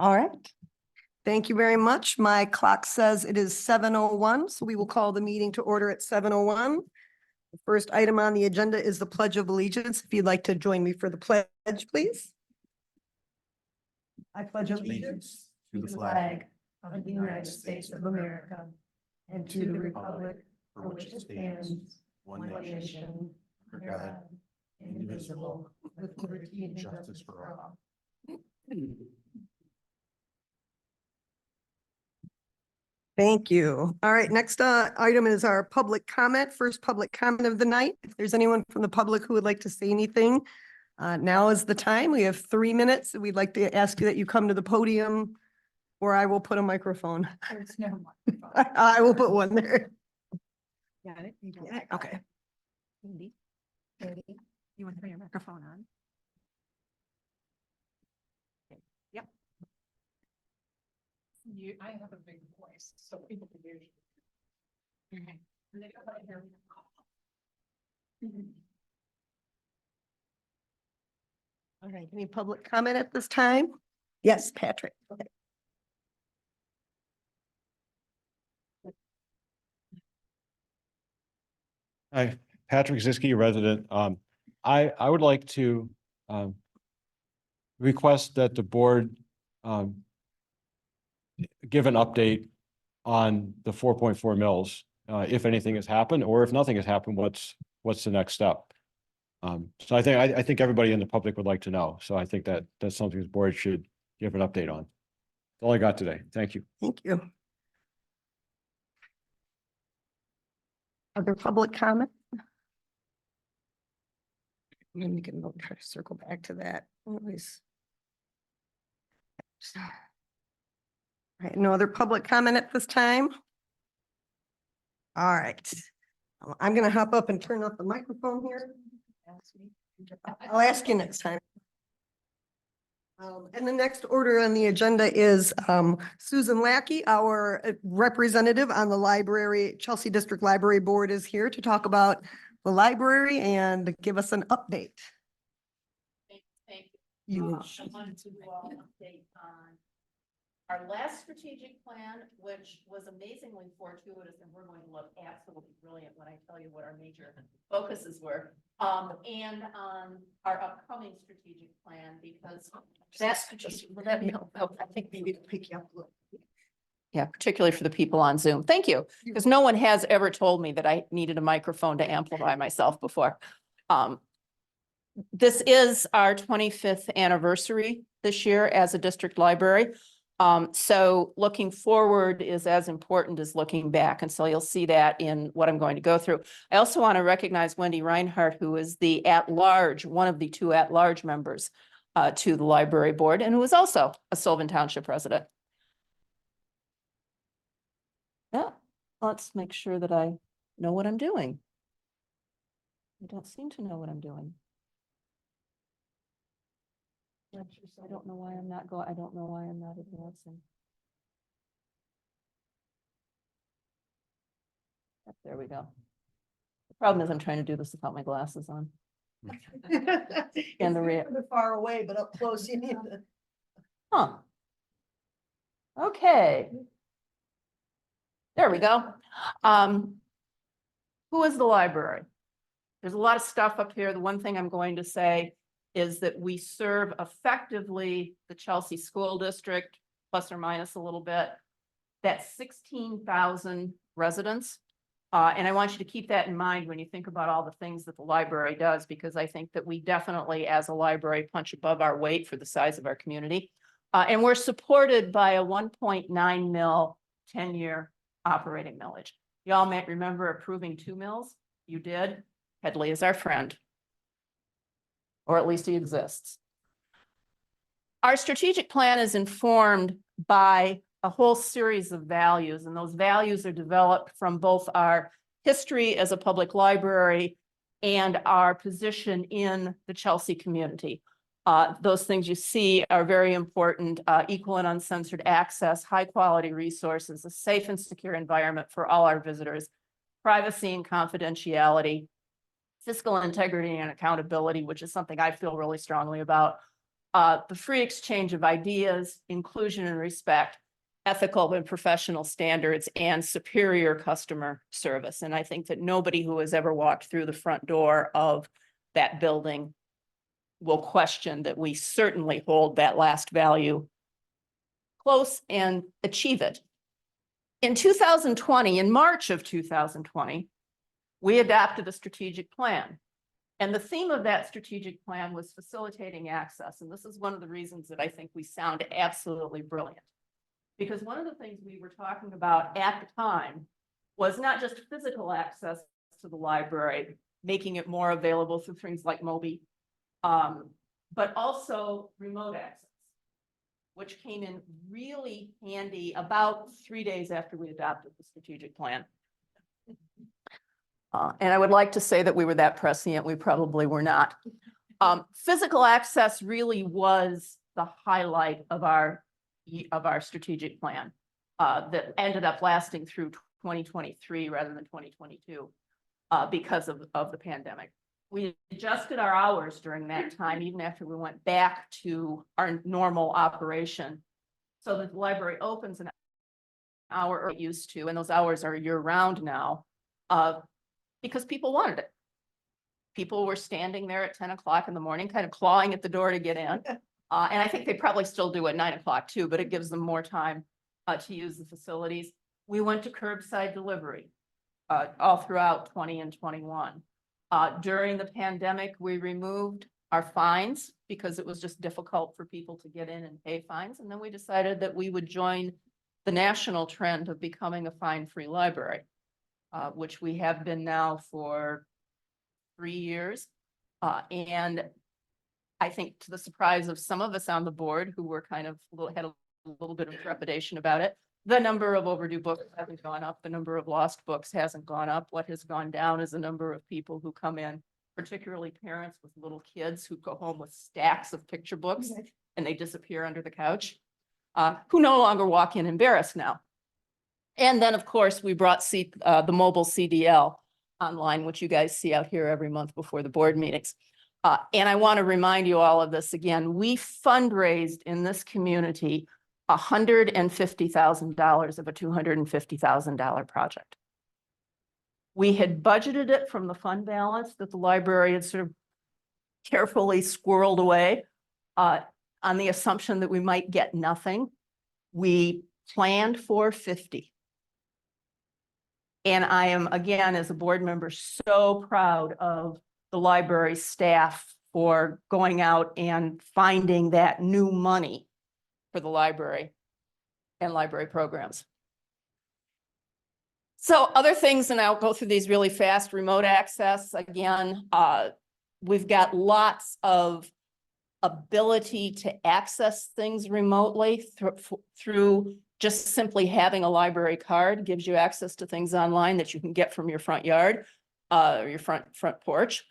All right. Thank you very much. My clock says it is 7:01, so we will call the meeting to order at 7:01. The first item on the agenda is the Pledge of Allegiance. If you'd like to join me for the pledge, please. I pledge allegiance to the flag of the United States of America and to the republic for which it stands, one nation, under God, indivisible, with liberty and justice for all. Thank you. All right, next item is our public comment, first public comment of the night. If there's anyone from the public who would like to say anything, now is the time. We have 3 minutes. We'd like to ask you that you come to the podium or I will put a microphone. There's no I will put one there. Got it? Yeah, okay. Cindy, you want to turn your microphone on? Okay. Yep. I have a big voice, so people can hear you. Okay. And they don't want to hear me. All right, any public comment at this time? Yes, Patrick. Okay. Hi, Patrick Ziske, resident. I would like to request that the board give an update on the 4.4 mils, if anything has happened, or if nothing has happened, what's the next step? So I think everybody in the public would like to know. So I think that's something the board should give an update on. That's all I got today. Thank you. Thank you. Other public comment? And then we can try to circle back to that. Always. All right, no other public comment at this time? All right. I'm gonna hop up and turn off the microphone here. I'll ask you next time. And the next order on the agenda is Susan Lackey, our representative on the library, Chelsea District Library Board is here to talk about the library and give us an update. Thank you. You. I wanted to update on our last strategic plan, which was amazingly fortuitous, and we're going to look absolutely brilliant when I tell you what our major focuses were. And on our upcoming strategic plan, because that's just, I think maybe to pick you up a little. Yeah, particularly for the people on Zoom. Thank you, because no one has ever told me that I needed a microphone to amplify myself before. This is our 25th anniversary this year as a district library. So looking forward is as important as looking back. And so you'll see that in what I'm going to go through. I also want to recognize Wendy Reinhardt, who is the at-large, one of the 2 at-large members to the library board, and who is also a Sylvan Township resident. Yeah, let's make sure that I know what I'm doing. I don't seem to know what I'm doing. I don't know why I'm not going. I don't know why I'm not advancing. Yep, there we go. The problem is I'm trying to do this without my glasses on. And the rear. They're far away, but up close you need to. Huh. Okay. There we go. Who is the library? There's a lot of stuff up here. The one thing I'm going to say is that we serve effectively the Chelsea School District, plus or minus a little bit. That's 16,000 residents. And I want you to keep that in mind when you think about all the things that the library does, because I think that we definitely, as a library, punch above our weight for the size of our community. And we're supported by a 1.9 mil 10-year operating millage. Y'all might remember approving 2 mills. You did. Headley is our friend. Or at least he exists. Our strategic plan is informed by a whole series of values, and those values are developed from both our history as a public library and our position in the Chelsea community. Those things you see are very important: equal and uncensored access, high quality resources, a safe and secure environment for all our visitors, privacy and confidentiality, fiscal integrity and accountability, which is something I feel really strongly about, the free exchange of ideas, inclusion and respect, ethical and professional standards, and superior customer service. And I think that nobody who has ever walked through the front door of that building will question that we certainly hold that last value close and achieve it. In 2020, in March of 2020, we adopted a strategic plan. And the theme of that strategic plan was facilitating access. And this is one of the reasons that I think we sound absolutely brilliant. Because one of the things we were talking about at the time was not just physical access to the library, making it more available through things like Mobi, but also remote access, which came in really handy about 3 days after we adopted the strategic plan. And I would like to say that we were that prescient. We probably were not. Physical access really was the highlight of our strategic plan that ended up lasting through 2023 rather than 2022 because of the pandemic. We adjusted our hours during that time, even after we went back to our normal operation, so that the library opens an hour early used to, and those hours are year-round now, because people wanted it. People were standing there at 10 o'clock in the morning, kind of clawing at the door to get in. And I think they probably still do at 9 o'clock too, but it gives them more time to use the facilities. We went to curbside delivery all throughout 20 and 21. During the pandemic, we removed our fines because it was just difficult for people to get in and pay fines. And then we decided that we would join the national trend of becoming a fine-free library, which we have been now for 3 years. And I think to the surprise of some of us on the board who were kind of had a little bit of trepidation about it, the number of overdue books hasn't gone up. The number of lost books hasn't gone up. What has gone down is the number of people who come in, particularly parents with little kids who go home with stacks of picture books and they disappear under the couch, who no longer walk in embarrassed now. And then, of course, we brought the mobile CDL online, which you guys see out here every month before the board meetings. And I want to remind you all of this again. We fundraised in this community $150,000 of a $250,000 project. We had budgeted it from the fund balance that the library had sort of carefully squirreled away on the assumption that we might get nothing. We planned for 50. And I am, again, as a board member, so proud of the library staff for going out and finding that new money for the library and library programs. So other things, and I'll go through these really fast. Remote access, again, we've got lots of ability to access things remotely through just simply having a library card gives you access to things online that you can get from your front yard or your front porch.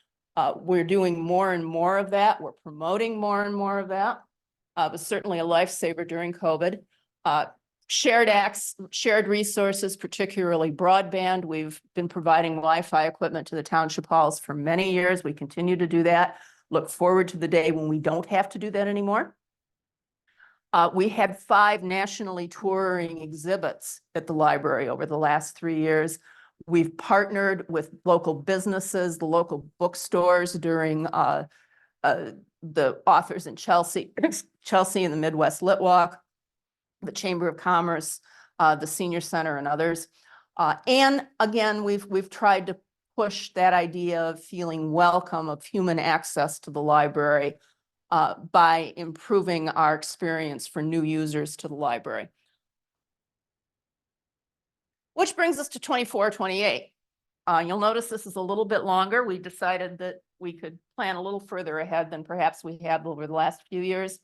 We're doing more and more of that. We're promoting more and more of that. It was certainly a lifesaver during COVID. Shared resources, particularly broadband. We've been providing Wi-Fi equipment to the township halls for many years. We continue to do that. Look forward to the day when we don't have to do that anymore. We had 5 nationally touring exhibits at the library over the last 3 years. We've partnered with local businesses, the local bookstores during the Authors in Chelsea, Chelsea and the Midwest Lit Walk, the Chamber of Commerce, the Senior Center, and others. And again, we've tried to push that idea of feeling welcome, of human access to the library by improving our experience for new users to the library. Which brings us to 24-28. You'll notice this is a little bit longer. We decided that we could plan a little further ahead than perhaps we have over the last few years.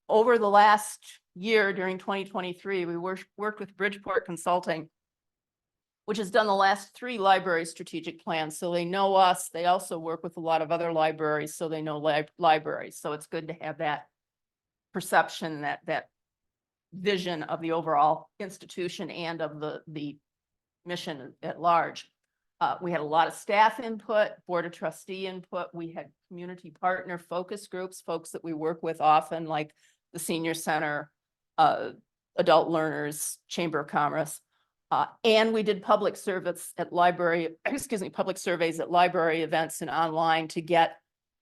Over the last year, during 2023, we worked with Bridgeport Consulting, which has done the last 3 library strategic plans. So they know us. They also work with a lot of other libraries, so they know libraries. So it's good to have that perception, that vision of the overall institution and of the mission at large. We had a lot of staff input, board of trustee input. We had community partner focus groups, folks that we work with often, like the senior center, adult learners, chamber of commerce. And we did public service at library, public surveys at library events and online to get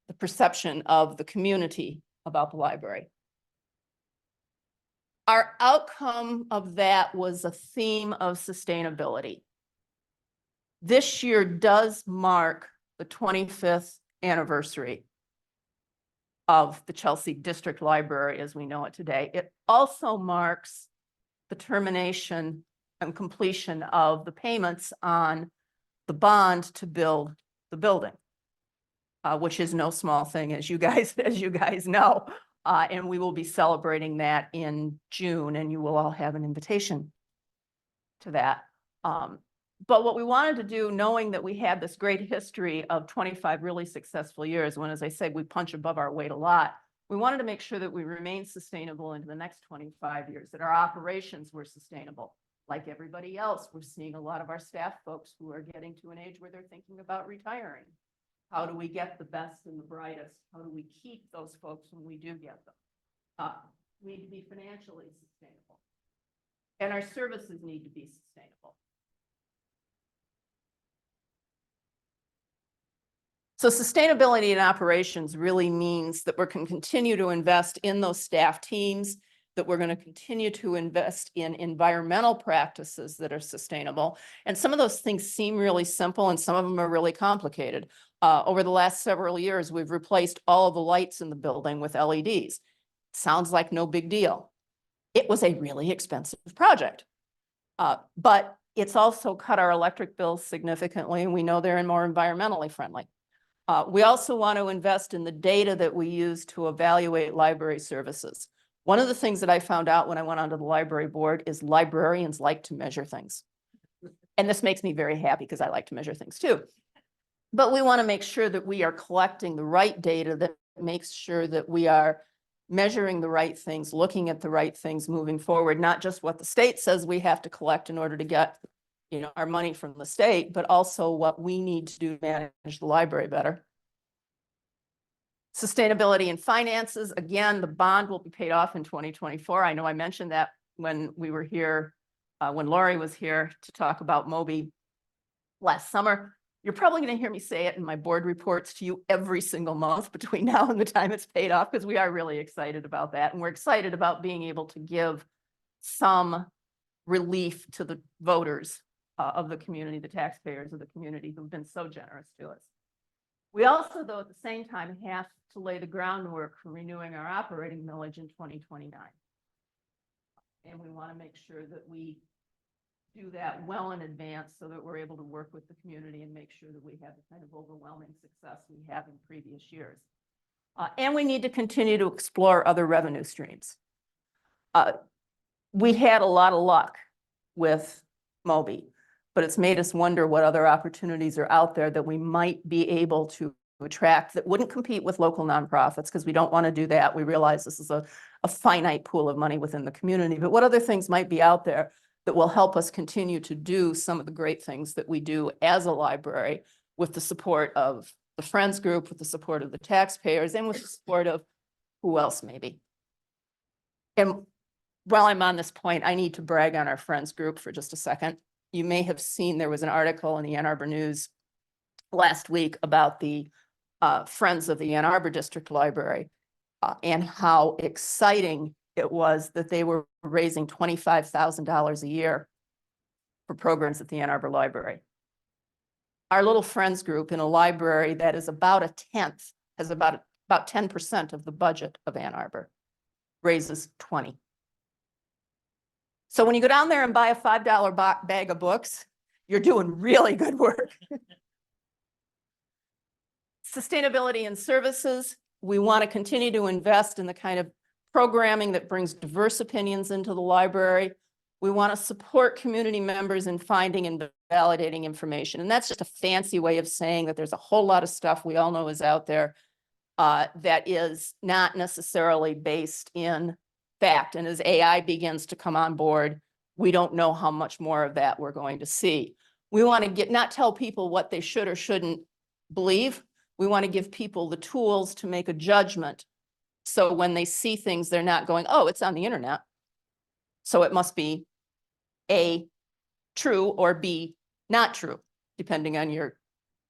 the perception of the community about the library. Our outcome of that was a theme of sustainability. This year does mark the 25th anniversary of the Chelsea District Library as we know it today. It also marks the termination and completion of the payments on the bond to build the building, which is no small thing, as you guys know. And we will be celebrating that in June, and you will all have an invitation to that. But what we wanted to do, knowing that we had this great history of 25 really successful years, when, as I said, we punch above our weight a lot, we wanted to make sure that we remain sustainable into the next 25 years, that our operations were sustainable. Like everybody else, we're seeing a lot of our staff folks who are getting to an age where they're thinking about retiring. How do we get the best and the brightest? How do we keep those folks when we do get them? We need to be financially sustainable. And our services need to be sustainable. So sustainability in operations really means that we're going to continue to invest in those staff teams, that we're going to continue to invest in environmental practices that are sustainable. And some of those things seem really simple and some of them are really complicated. Over the last several years, we've replaced all of the lights in the building with LEDs. Sounds like no big deal. It was a really expensive project, but it's also cut our electric bills significantly, and we know they're more environmentally friendly. We also want to invest in the data that we use to evaluate library services. One of the things that I found out when I went onto the library board is librarians like to measure things. And this makes me very happy because I like to measure things too. But we want to make sure that we are collecting the right data that makes sure that we are measuring the right things, looking at the right things moving forward, not just what the state says we have to collect in order to get our money from the state, but also what we need to do to manage the library better. Sustainability and finances, again, the bond will be paid off in 2024. I know I mentioned that when we were here, when Lori was here to talk about Moby last summer. You're probably going to hear me say it in my board reports to you every single month between now and the time it's paid off, because we are really excited about that. And we're excited about being able to give some relief to the voters of the community, the taxpayers of the community who've been so generous to us. We also, though, at the same time, have to lay the groundwork for renewing our operating millage in 2029. And we want to make sure that we do that well in advance so that we're able to work with the community and make sure that we have the kind of overwhelming success we have in previous years. And we need to continue to explore other revenue streams. We had a lot of luck with Moby, but it's made us wonder what other opportunities are out there that we might be able to attract that wouldn't compete with local nonprofits, because we don't want to do that. We realize this is a finite pool of money within the community, but what other things might be out there that will help us continue to do some of the great things that we do as a library with the support of the Friends Group, with the support of the taxpayers, and with the support of who else maybe. And while I'm on this point, I need to brag on our Friends Group for just a second. You may have seen there was an article in the Ann Arbor News last week about the Friends of the Ann Arbor District Library and how exciting it was that they were raising $25,000 a year for programs at the Ann Arbor Library. Our little Friends Group in a library that is about a tenth, has about 10% of the budget of Ann Arbor, raises 20. So when you go down there and buy a $5 bag of books, you're doing really good work. Sustainability and services. We want to continue to invest in the kind of programming that brings diverse opinions into the library. We want to support community members in finding and validating information. And that's just a fancy way of saying that there's a whole lot of stuff we all know is out there that is not necessarily based in fact. And as AI begins to come on board, we don't know how much more of that we're going to see. We want to not tell people what they should or shouldn't believe. We want to give people the tools to make a judgment. So when they see things, they're not going, oh, it's on the internet, so it must be A, true, or B, not true, depending on your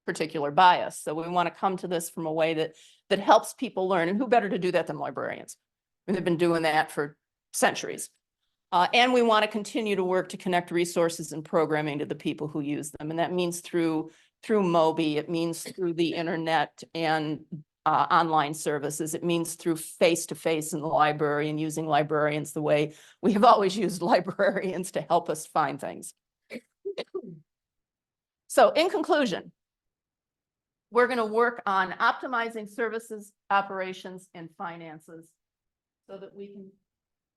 particular bias. So we want to come to this from a way that helps people learn. And who better to do that than librarians? And they've been doing that for centuries. And we want to continue to work to connect resources and programming to the people who use them. And that means through Moby, it means through the internet and online services. It means through face-to-face in the library and using librarians the way we have always used librarians to help us find things. So in conclusion, we're going to work on optimizing services, operations, and finances so that we can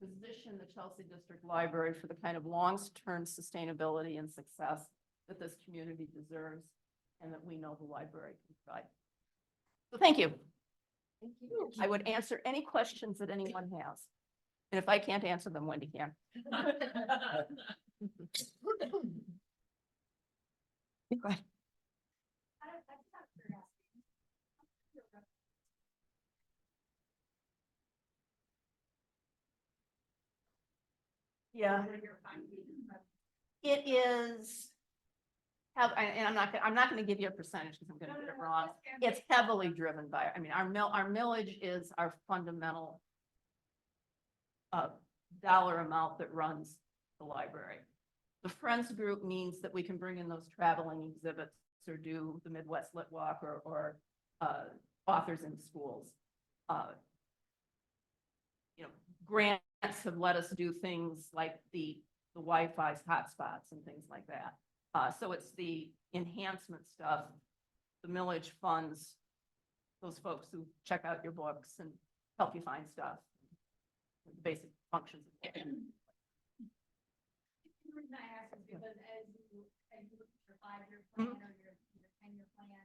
position the Chelsea District Library for the kind of long-term sustainability and success that this community deserves and that we know the library can provide. So thank you. Thank you. I would answer any questions that anyone has. And if I can't answer them, Wendy can. Go ahead. Yeah. It is, and I'm not gonna give you a percentage because I'm gonna get it wrong. It's heavily driven by, I mean, our millage is our fundamental dollar amount that runs the library. The Friends group means that we can bring in those traveling exhibits or do the Midwest Lit Walk or authors in schools. You know, grants have let us do things like the Wi-Fi hotspots and things like that. So it's the enhancement stuff. The millage funds those folks who check out your books and help you find stuff. The basic functions. The reason I ask is because as you look at your 5-year plan or your 10-year plan,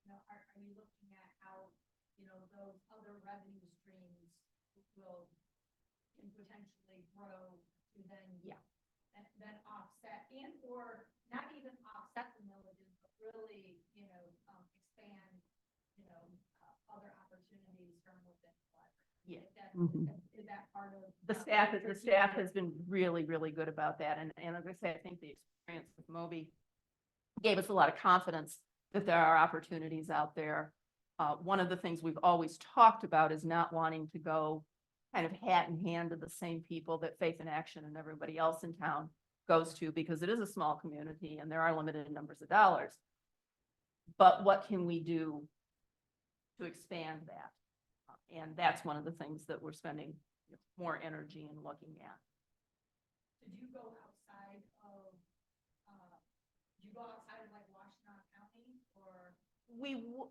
you know, are you looking at how, you know, those other revenue streams can potentially grow to then then offset and or not even offset the millages, but really, you know, expand, you know, other opportunities from within the library. Yeah. Is that part of The staff has been really, really good about that. And as I say, I think the experience with Moby gave us a lot of confidence that there are opportunities out there. One of the things we've always talked about is not wanting to go kind of hat in hand to the same people that Faith in Action and everybody else in town goes to, because it is a small community and there are limited numbers of dollars. But what can we do to expand that? And that's one of the things that we're spending more energy in looking at. Did you go outside of, like Washtenaw County or?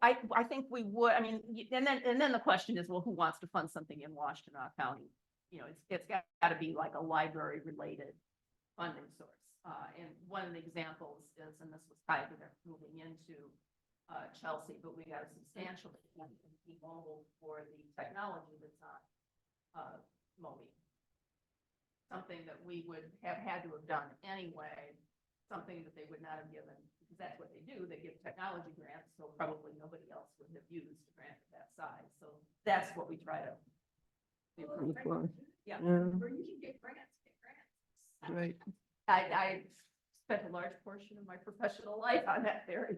I think we would, I mean, and then the question is, well, who wants to fund something in Washtenaw County? You know, it's got to be like a library related funding source. And one of the examples is, and this was tied to their moving into Chelsea, but we got a substantial T-Mobile for the technology that's on Moby. Something that we would have had to have done anyway, something that they would not have given, because that's what they do. They give technology grants, so probably nobody else would have used a grant of that size. So that's what we try to do. Yeah. Where you can get grants, Right. I spent a large portion of my professional life on that area.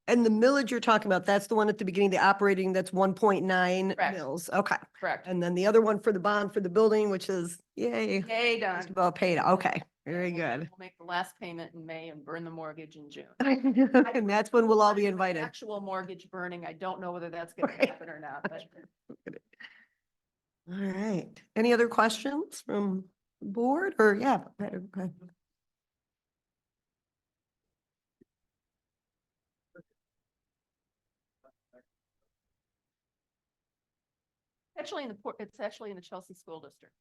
And the millage you're talking about, that's the one at the beginning, the operating, that's 1.9 Correct. mils. Okay. Correct. And then the other one for the bond for the building, which is yay, Yay, done. just about paid. Okay, very good. We'll make the last payment in May and burn the mortgage in June. And that's when we'll all be invited. Actual mortgage burning, I don't know whether that's going Right. to happen or not, but All right. Any other questions from the board or yeah? Okay. it's actually in the Chelsea School District.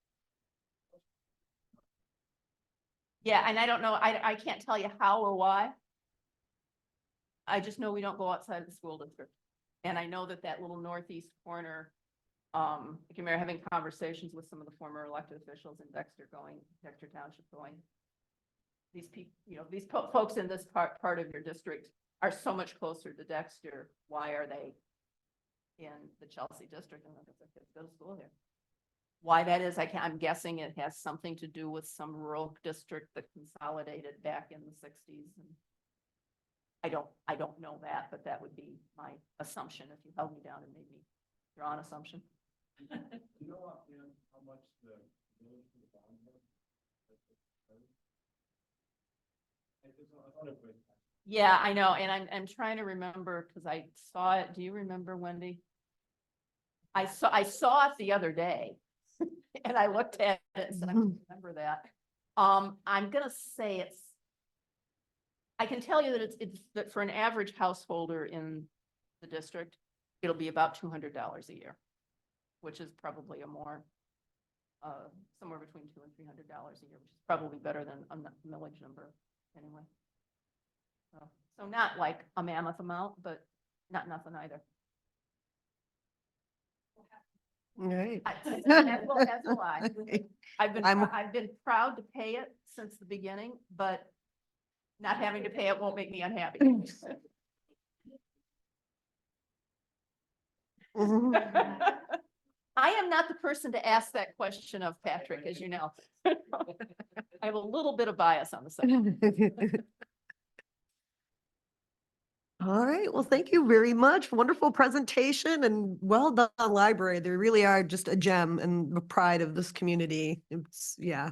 Yeah, and I don't know, I can't tell you how or why. I just know we don't go outside of the school district. And I know that little northeast corner, I can remember having conversations with some of the former elected officials in Dexter Township going, these people, you know, these folks in this part of your district are so much closer to Dexter. Why are they in the Chelsea district? And the kids go to school here. Why that is, I'm guessing it has something to do with some rural district that consolidated back in the sixties. And I don't know that, but that would be my assumption if you held me down and made me draw an assumption. Do you know offhand how much the village was bond was? I thought it was. Yeah, I know. And I'm trying to remember because I saw it. Do you remember, Wendy? I saw it the other day and I looked at it and said, I don't remember that. I'm gonna say I can tell you that it's that for an average householder in the district, it'll be about $200 a year, which is probably a more, somewhere between $200 and $300 a year, which is probably better than a millage number anyway. So not like a mammoth amount, but not nothing either. All right. As will I. I'm- I've been proud to pay it since the beginning, but not having to pay it won't make me unhappy. Mhm. I am not the person to ask that question of Patrick, as you know. I have a little bit of bias on the subject. All right, well, thank you very much. Wonderful presentation and well done, library. They really are just a gem and the pride of this community. It's, yeah.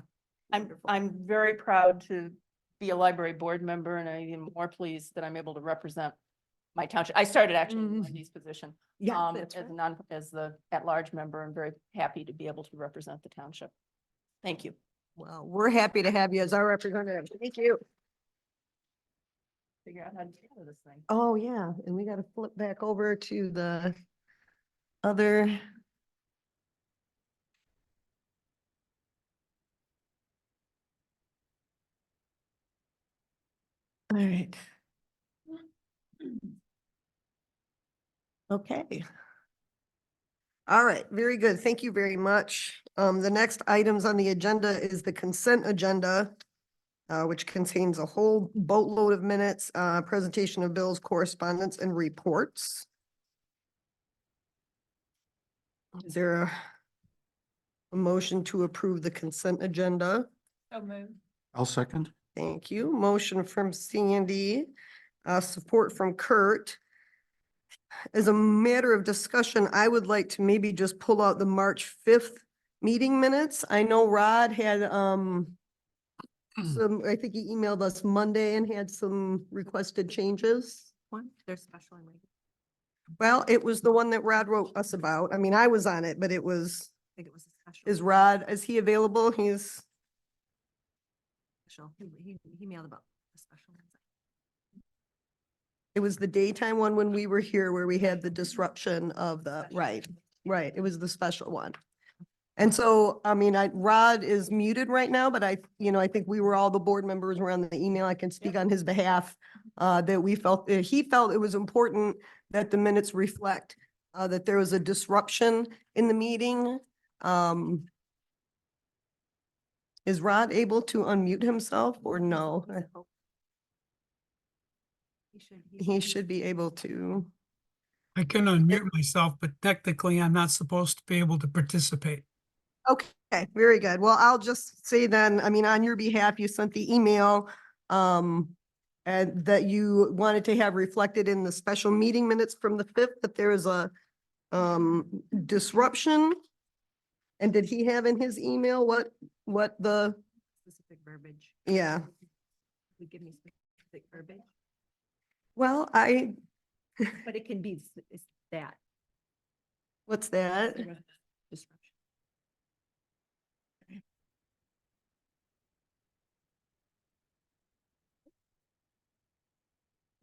I'm very proud to be a library board member, and I'm even more pleased that I'm able to represent my township. I started actually in Mhm. Wendy's position. Yeah, that's As a right. as the at-large member, I'm very happy to be able to represent the township. Thank you. Well, we're happy to have you as our representative. Thank you. Figure out how to get out of this thing. Oh, yeah, and we got to flip back over to the other. All right. Okay. All right, very good. Thank you very much. The next items on the agenda is the consent agenda, which contains a whole boatload of minutes, presentation of bills, correspondence, and reports. Is there a motion to approve the consent agenda? So moved. I'll second. Thank you. Motion from Sandy, support from Kurt. As a matter of discussion, I would like to maybe just pull out the March 5th meeting minutes. I know Rod had, some, I think he emailed us Monday and had some requested changes. One, there's special and regular. Well, it was the one that Rod wrote us about. I mean, I was on it, but it was, I think it was a special. is Rod, is he available? He's, Special. He mailed about the special ones. it was the daytime one when we were here where we had the disruption of the, right, right. It was the special one. And so, I mean, Rod is muted right now, but I think we were all the board members were on the email. I can speak on his behalf. That we felt, he felt it was important that the minutes reflect, that there was a disruption in the meeting. Is Rod able to unmute himself or no? He should be able to. I can unmute myself, but technically I'm not supposed to be able to participate. Okay, very good. Well, I'll just say then, I mean, on your behalf, you sent the email, and that you wanted to have reflected in the special meeting minutes from the 5th, that there is a, disruption. And did he have in his email what the, Specific verbiage. yeah, Would give me specific verbiage, well, but it can be it's that. what's that? Disruption.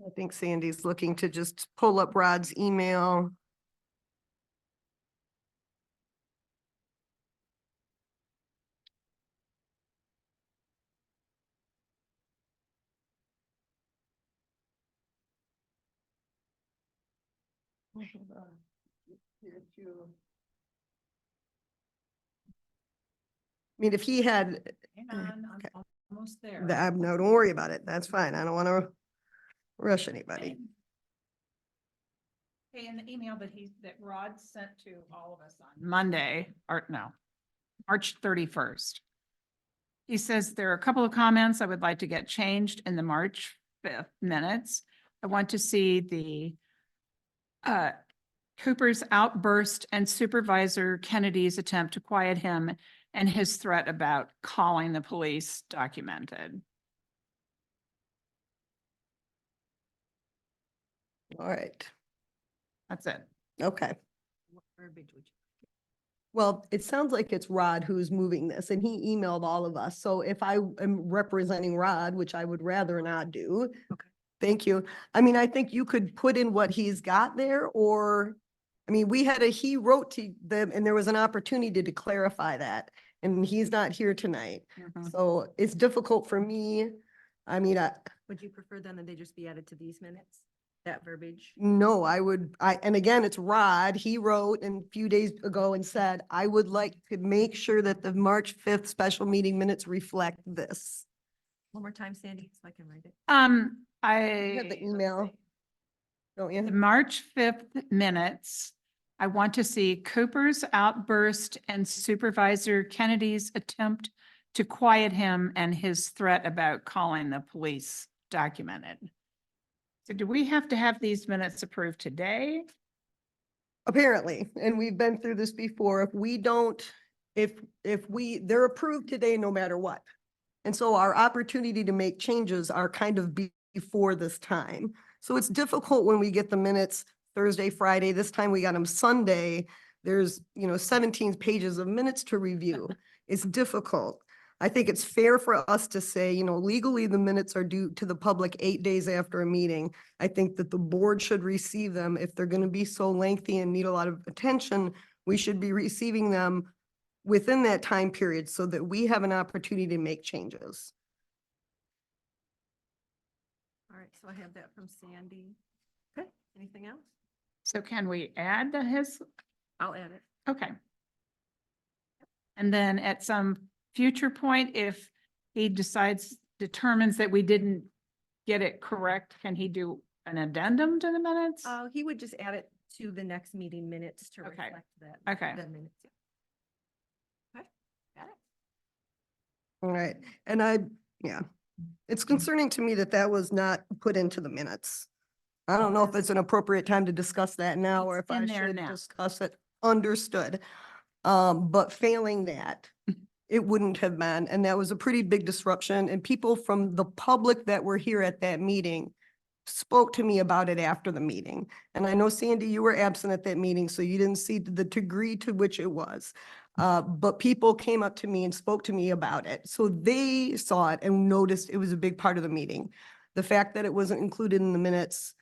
I think Sandy's looking to just pull up Rod's email. I mean, if he had, Hang on, okay. Almost there. No, don't worry about it. That's fine. I don't want to rush anybody. Okay, in the email that Rod sent to all of us on Monday, or no, March 31st. He says there are a couple of comments I would like to get changed in the March 5th minutes. I want to see the Cooper's outburst and Supervisor Kennedy's attempt to quiet him and his threat about calling the police documented. All right. That's it. Okay. Well, it sounds like it's Rod who's moving this and he emailed all of us. So if I am representing Rod, which I would rather not do. Okay. Thank you. I mean, I think you could put in what he's got there or, I mean, he wrote to them and there was an opportunity to clarify that. And he's not here tonight. Mhm. So it's difficult for me. I mean, Would you prefer then that they just be added to these minutes, that verbiage? no, and again, it's Rod. He wrote a few days ago and said, I would like to make sure that the March 5th special meeting minutes reflect this. One more time, Sandy, so I can write it. You had the email, don't The you? March 5th minutes, I want to see Cooper's outburst and Supervisor Kennedy's attempt to quiet him and his threat about calling the police documented. So do we have to have these minutes approved today? Apparently, and we've been through this before. If we don't, they're approved today no matter what. And so our opportunity to make changes are kind of before this time. So it's difficult when we get the minutes Thursday, Friday. This time we got them Sunday. There's, 17 pages of minutes to review. It's difficult. I think it's fair for us to say, legally the minutes are due to the public 8 days after a meeting. I think that the board should receive them. If they're going to be so lengthy and need a lot of attention, we should be receiving them within that time period so that we have an opportunity to make changes. All right, so I have that from Sandy. Okay, anything else? So can we add his, I'll add it. okay. And then at some future point, if he determines that we didn't get it correct, can he do an addendum to the minutes? He would just add it to the next meeting minutes to Okay. reflect that. Okay. The minutes. Okay, got it. All right. And it's concerning to me that that was not put into the minutes. I don't know if it's an appropriate time to discuss that now or if It's I in there should now. discuss it. Understood. But failing that, it wouldn't have been, and that was a pretty big disruption. And people from the public that were here at that meeting spoke to me about it after the meeting. And I know, Sandy, you were absent at that meeting, so you didn't see the degree to which it was. But people came up to me and spoke to me about it. So they saw it and noticed it was a big part of the meeting. The fact that it wasn't included in the minutes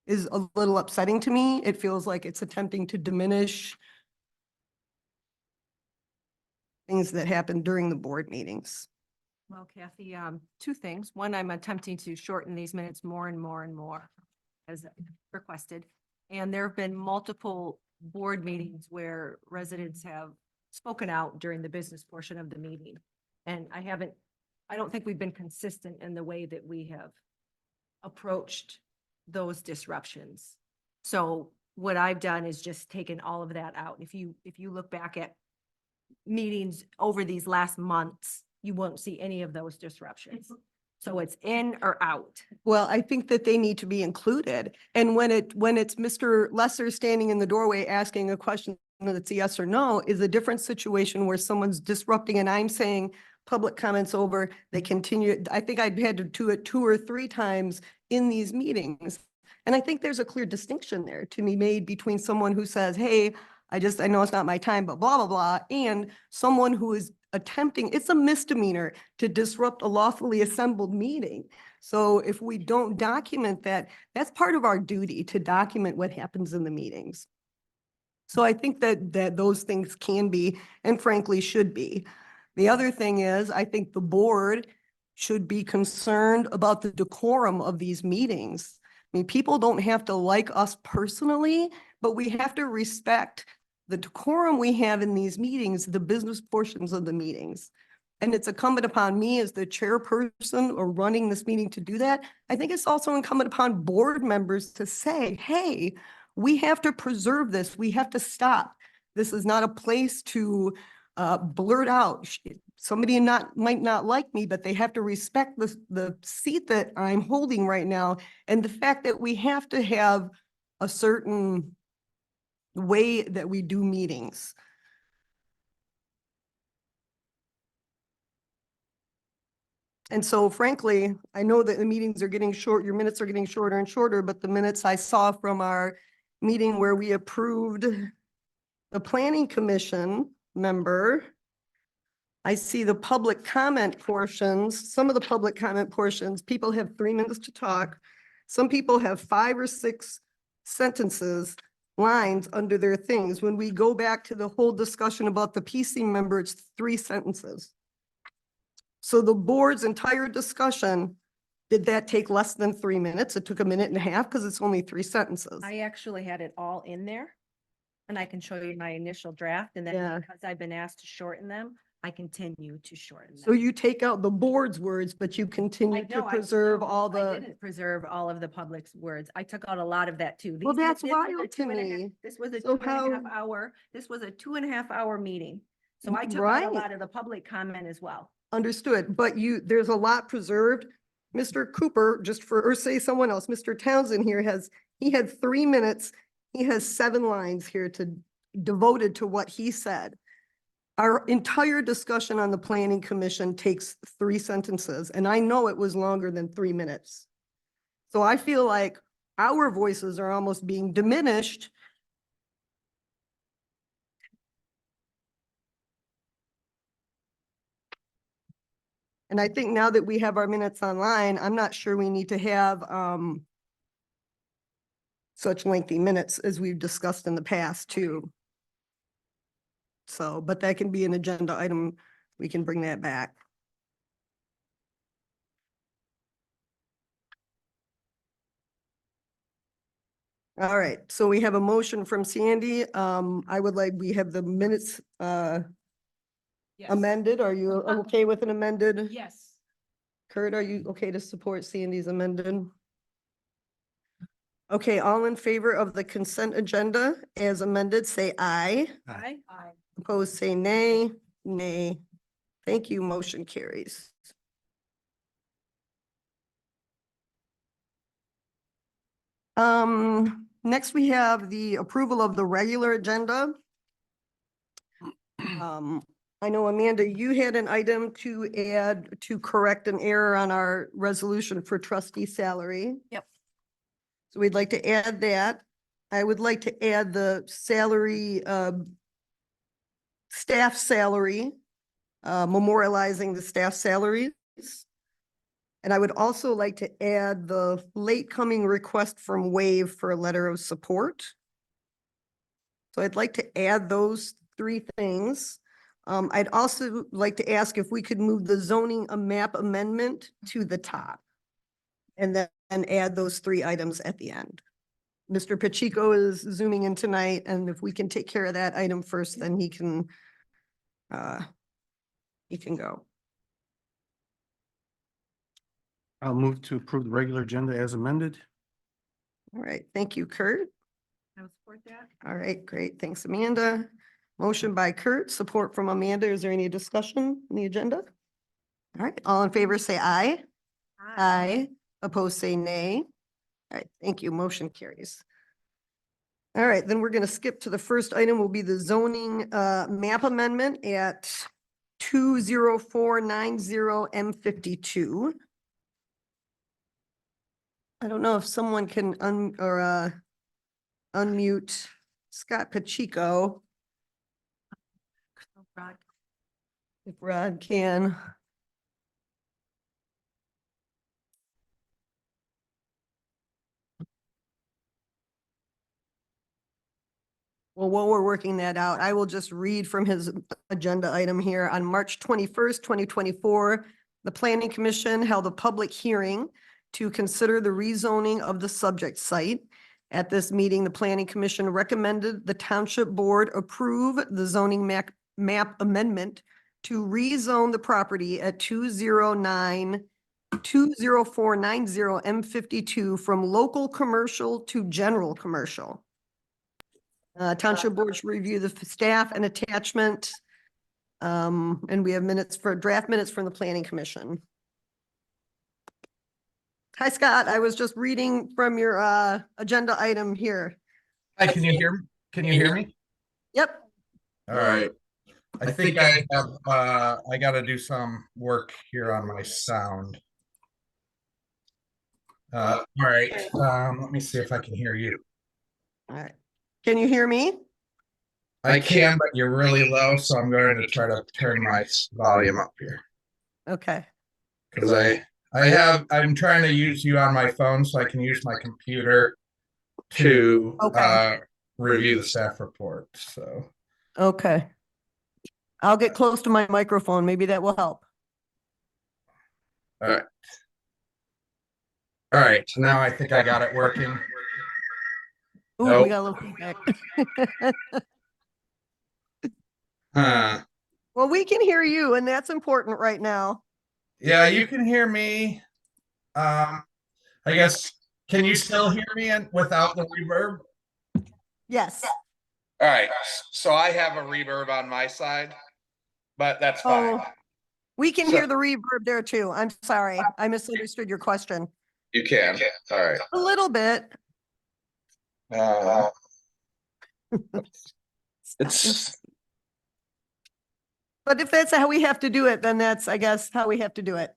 is a little upsetting to me. It feels like it's attempting to diminish things that happened during the board meetings. Well, Kathy, two things. One, I'm attempting to shorten these minutes more and more and more as requested. And there have been multiple board meetings where residents have spoken out during the business portion of the meeting. And I don't think we've been consistent in the way that we have approached those disruptions. So what I've done is just taken all of that out. If you look back at meetings over these last months, you won't see any of those disruptions. So it's in or out. Well, I think that they need to be included. And when it's Mr. Lesser standing in the doorway asking a question that's a yes or no, is a different situation where someone's disrupting and I'm saying public comments over, they continue. I think I'd had to do it 2 or 3 times in these meetings. And I think there's a clear distinction there to be made between someone who says, hey, I know it's not my time, but blah, blah, blah, and someone who is attempting, it's a misdemeanor to disrupt a lawfully assembled meeting. So if we don't document that, that's part of our duty to document what happens in the meetings. So I think that those things can be, and frankly should be. The other thing is, I think the board should be concerned about the decorum of these meetings. I mean, people don't have to like us personally, but we have to respect the decorum we have in these meetings, the business portions of the meetings. And it's incumbent upon me as the chairperson or running this meeting to do that. I think it's also incumbent upon board members to say, hey, we have to preserve this. We have to stop. This is not a place to blurt out. Somebody might not like me, but they have to respect the seat that I'm holding right now. And the fact that we have to have a certain way that we do meetings. And so frankly, I know that the meetings are getting short, your minutes are getting shorter and shorter, but the minutes I saw from our meeting where we approved the planning commission member, I see the public comment portions, some of the public comment portions, people have 3 minutes to talk. Some people have 5 or 6 sentences, lines under their things. When we go back to the whole discussion about the PC member, it's 3 sentences. So the board's entire discussion, did that take less than 3 minutes? It took 1.5 minutes because it's only 3 sentences. I actually had it all in there. And I can show you my initial draft, and Yeah. then because I've been asked to shorten them, I continue to shorten them. So you take out the board's words, but you I continue to know, preserve no, all I the, didn't preserve all of the public's words. I took out a lot of that too. Well, These were- that's this was a wild to 2.5 me. This was a So 2.5 how- hour, this was a 2.5 hour meeting. So I took out a Right. lot of the public comment as well. understood, but there's a lot preserved. Mr. Cooper, or say someone else, Mr. Townsend here he had 3 minutes. He has 7 lines here devoted to what he said. Our entire discussion on the planning commission takes 3 sentences, and I know it was longer than 3 minutes. So I feel like our voices are almost being diminished. And I think now that we have our minutes online, I'm not sure we need to have such lengthy minutes as we've discussed in the past too. So, but that can be an agenda item. We can bring that back. All right, so we have a motion from Sandy. We have the minutes amended. Are you okay with an amended? Yes. Kurt, are you okay to support Sandy's amended? Okay, all in favor of the consent agenda as amended, say aye. Aye. Opposed, say nay. Nay. Thank you. Motion carries. Next we have the approval of the regular agenda. I know Amanda, you had an item to add to correct an error on our resolution for trustee salary. Yep. So we'd like to add that. I would like to add the salary, staff salary, memorializing the staff salaries. And I would also like to add the late coming request from Wave for a letter of support. So I'd like to add those 3 things. I'd also like to ask if we could move the zoning map amendment to the top. And then add those 3 items at the end. Mr. Pacheco is zooming in tonight, and if we can take care of that item first, then he can go. I'll move to approve the regular agenda as amended. All right, thank you, Kurt. I will support that. All right, great. Thanks, Amanda. Motion by Kurt, support from Amanda. Is there any discussion on the agenda? All right, all in favor, say aye. Aye. Opposed, say nay. All right, thank you. Motion carries. All right, then we're going to skip to the first item will be the zoning map amendment at 20490 M52. I don't know if someone can unmute Scott Pacheco, if Rod can. Well, while we're working that out, I will just read from his agenda item here. On March 21st, 2024, the Planning Commission held a public hearing to consider the rezoning of the subject site. At this meeting, the planning commission recommended the township board approve the zoning map amendment to rezone the property at 20490 M52 from local commercial to general commercial. Township board should review the staff and attachment. And we have draft minutes from the planning commission. Hi, Scott. I was just reading from your agenda item here. Hi, can you hear me? Can you hear me? Yep. All right. I think I have, I gotta do some work here on my sound. All right, let me see if I can hear you. All right. Can you hear me? I can, but you're really low, so I'm going to try to turn my volume up here. Okay. Because I'm trying to use you on my phone so I can use my computer to Okay. review the staff report, so. Okay. I'll get close to my microphone. Maybe that will help. All right, so now I think I got it working. Ooh, Nope. we got a little feedback. Well, we can hear you and that's important right now. Yeah, you can hear me. I guess, can you still hear me without the reverb? Yes. All right, so I have a reverb on my side, but that's fine. Oh, we can So- hear the reverb there too. I'm sorry. I misunderstood your question. You can, all right. A little bit. It's, But if that's how we have to do it, then that's, I guess, how we have to do it.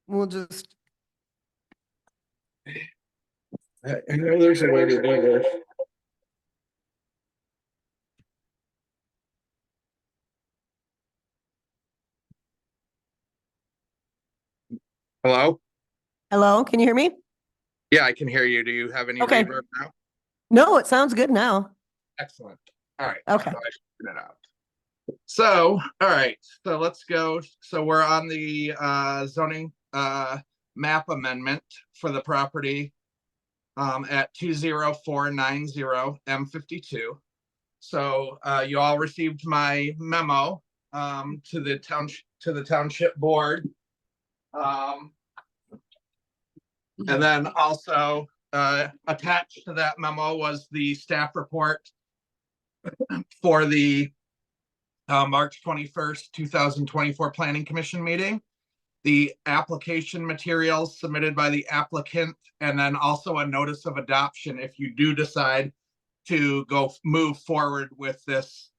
We'll just, I know there's a way to do this. Hello? hello, can you hear me? Yeah, I can hear you. Do you have any Okay. reverb now? No, it sounds good now. Excellent. All right. Okay. so I should turn it out. So, all right, so let's go. So we're on the zoning map amendment for the property at 20490 M52. So you all received my memo to the township board. And then also attached to that memo was the staff report for the March 21st, 2024 Planning Commission meeting, the application materials submitted by the applicant, and then also a notice of adoption if you do decide to move forward with this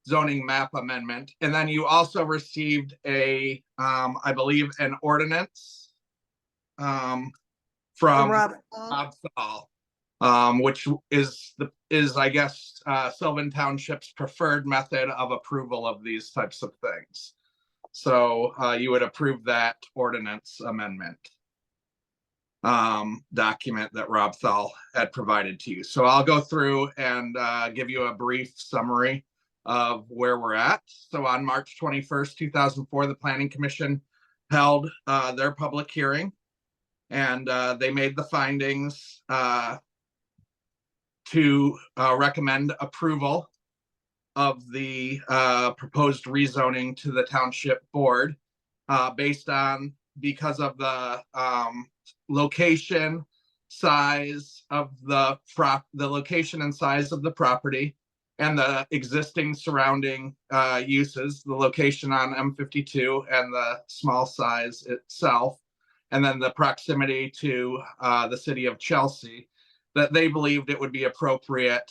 zoning map amendment. And then you also received I believe, an ordinance from Robert. Bob Thal, which is I guess Sylvan Township's preferred method of approval of these types of things. So you would approve that ordinance amendment document that Rob Thal had provided to you. So I'll go through and give you a brief summary of where we're at. So on March 21st, 2004, the Planning Commission held their public hearing, and they made the findings to recommend approval of the proposed rezoning to the township board because of the location, size of the location and size of the property, and the existing surrounding uses, the location on M52 and the small size itself, and then the proximity to the city of Chelsea, that they believed it would be appropriate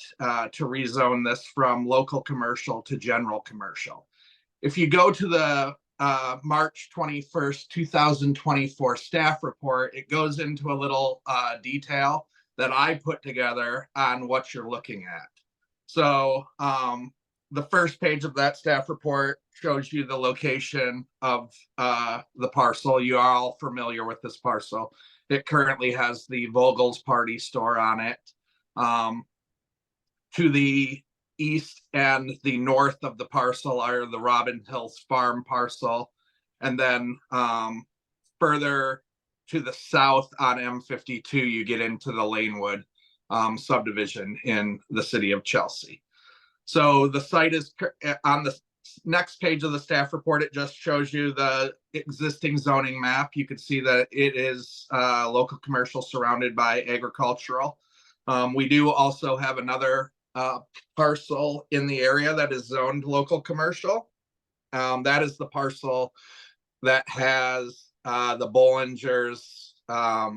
to rezone this from local commercial to general commercial. If you go to the March 21st, 2024 staff report, it goes into a little detail that I put together on what you're looking at. So the first page of that staff report shows you the location of the parcel. You are all familiar with this parcel. It currently has the Vogel's Party Store on it. To the east and the north of the parcel are the Robin Hills Farm parcel. And then further to the south on M52, you get into the Lanewood subdivision in the city of Chelsea. So the site is on the next page of the staff report. It just shows you the existing zoning map. You can see that it is local commercial surrounded by agricultural. We do also have another parcel in the area that is zoned local commercial. That is the parcel that has the Bollingers. I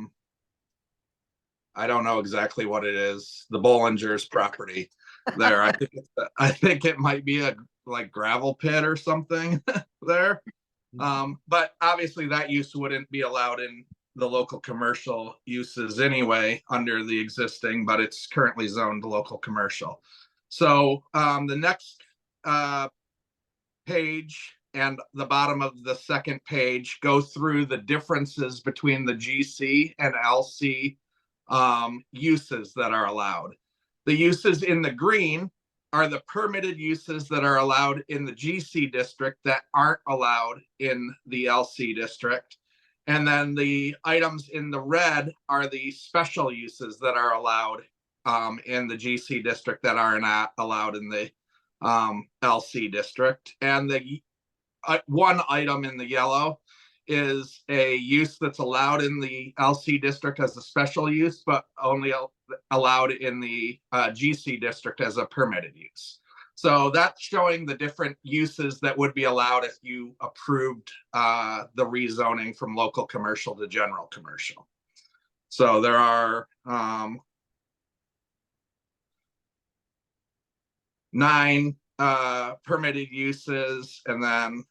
don't know exactly what it is. The Bollingers property there. I think it might be a like gravel pit or something there. But obviously that use wouldn't be allowed in the local commercial uses anyway under the existing, but it's currently zoned local commercial. So the next page and the bottom of the second page go through the differences between the GC and LC uses that are allowed. The uses in the green are the permitted uses that are allowed in the GC district that aren't allowed in the LC district. And then the items in the red are the special uses that are allowed in the GC district that are not allowed in the LC district. And the one item in the yellow is a use that's allowed in the LC district as a special use, but only allowed in the GC district as a permitted use. So that's showing the different uses that would be allowed if you approved the rezoning from local commercial to general commercial. So there are 9 permitted uses and then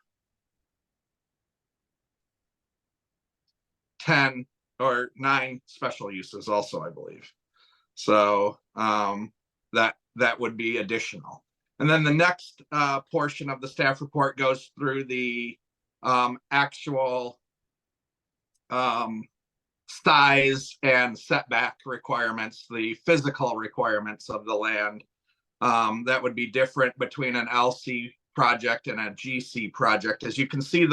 10 or 9 special uses also, I believe. So that would be additional. And then the next portion of the staff report goes through the actual size and setback requirements, the physical requirements of the land. That would be different between an LC project and a GC project. As you can see,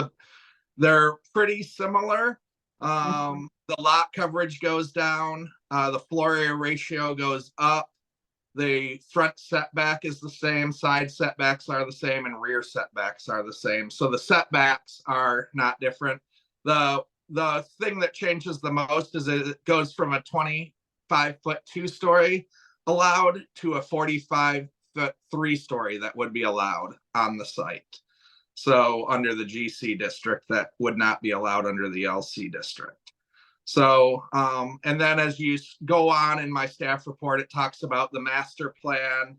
they're pretty similar. The lot coverage goes down, the floor area ratio goes up, the front setback is the same, side setbacks are the same, and rear setbacks are the same. So the setbacks are not different. The thing that changes the most is it goes from a 25-foot 2-story allowed to a 45-foot 3-story that would be allowed on the site. So under the GC district, that would not be allowed under the LC district. So, and then as you go on in my staff report, it talks about the master plan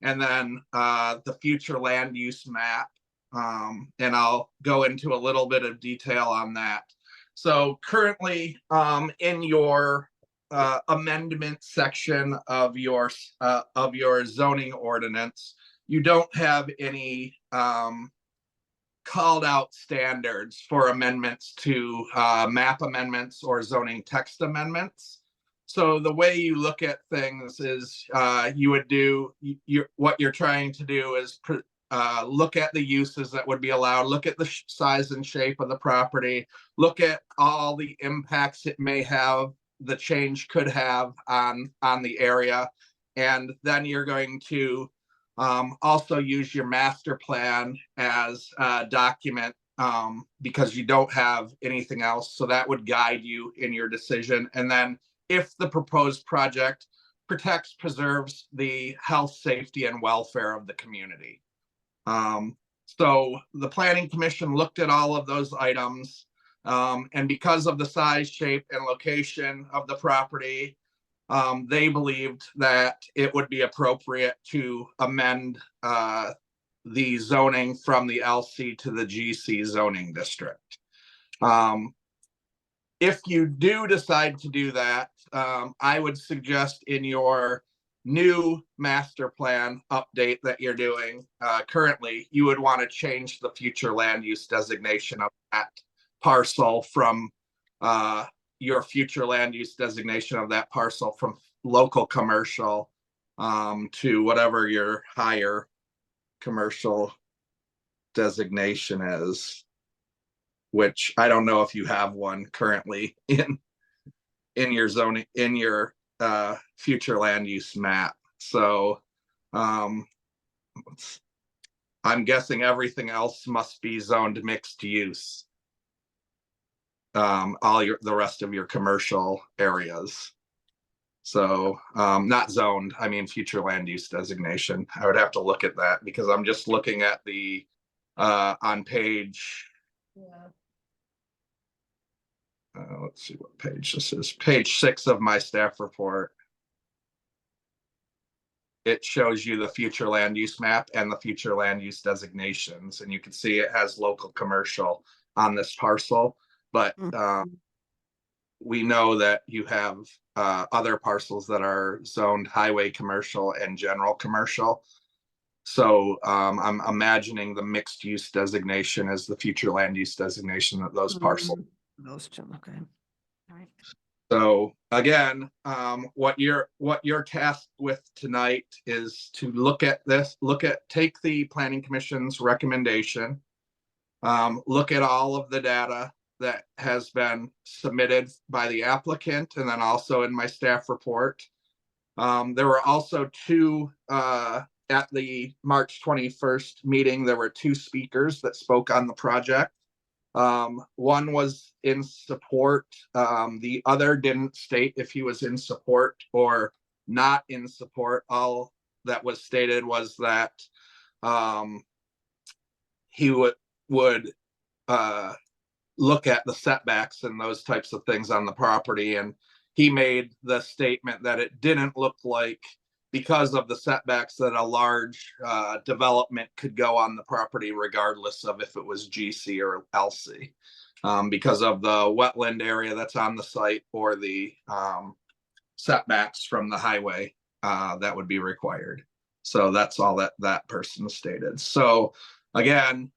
and then the future land use map. And I'll go into a little bit of detail on that. So currently in your amendment section of your zoning ordinance, you don't have any called out standards for amendments to map amendments or zoning text amendments. So the way you look at things is you would do what you're trying to do is look at the uses that would be allowed, look at the size and shape of the property, look at all the impacts it may have, the change could have on the area. And then you're going to also use your master plan as a document because you don't have anything else. So that would guide you in your decision. And then if the proposed project protects, preserves the health, safety, and welfare of the community. So the Planning Commission looked at all of those items. And because of the size, shape, and location of the property, they believed that it would be appropriate to amend the zoning from the LC to the GC zoning district. If you do decide to do that, I would suggest in your new master plan update that you're doing currently, you would want to change the future land use designation of that parcel from your future land use designation of that parcel from local commercial to whatever your higher commercial designation is. which I don't know if you have one currently in your zoning, in your future land use map. So I'm guessing everything else must be zoned mixed use. The rest of your commercial areas. So not zoned, I mean future land use designation. I would have to look at that because I'm just looking at the on page, let's see what page this is, page 6 of my staff report. It shows you the future land use map and the future land use designations, and you can see it has local commercial on this parcel, but we know that you have other parcels that are zoned highway commercial and general commercial. So I'm imagining the mixed use designation as the future land use designation of those parcels. Those two, okay. All right. So again, what you're tasked with tonight is to look at this, take the planning commission's recommendation, look at all of the data that has been submitted by the applicant, and then also in my staff report. There were also two, at the March 21st meeting, there were two speakers that spoke on the project. One was in support. The other didn't state if he was in support or not in support. All that was stated was that he would look at the setbacks and those types of things on the property. And he made the statement that it didn't look like, because of the setbacks, that a large development could go on the property regardless of if it was GC or LC, because of the wetland area that's on the site or the setbacks from the highway that would be required. So that's all that person stated. So again,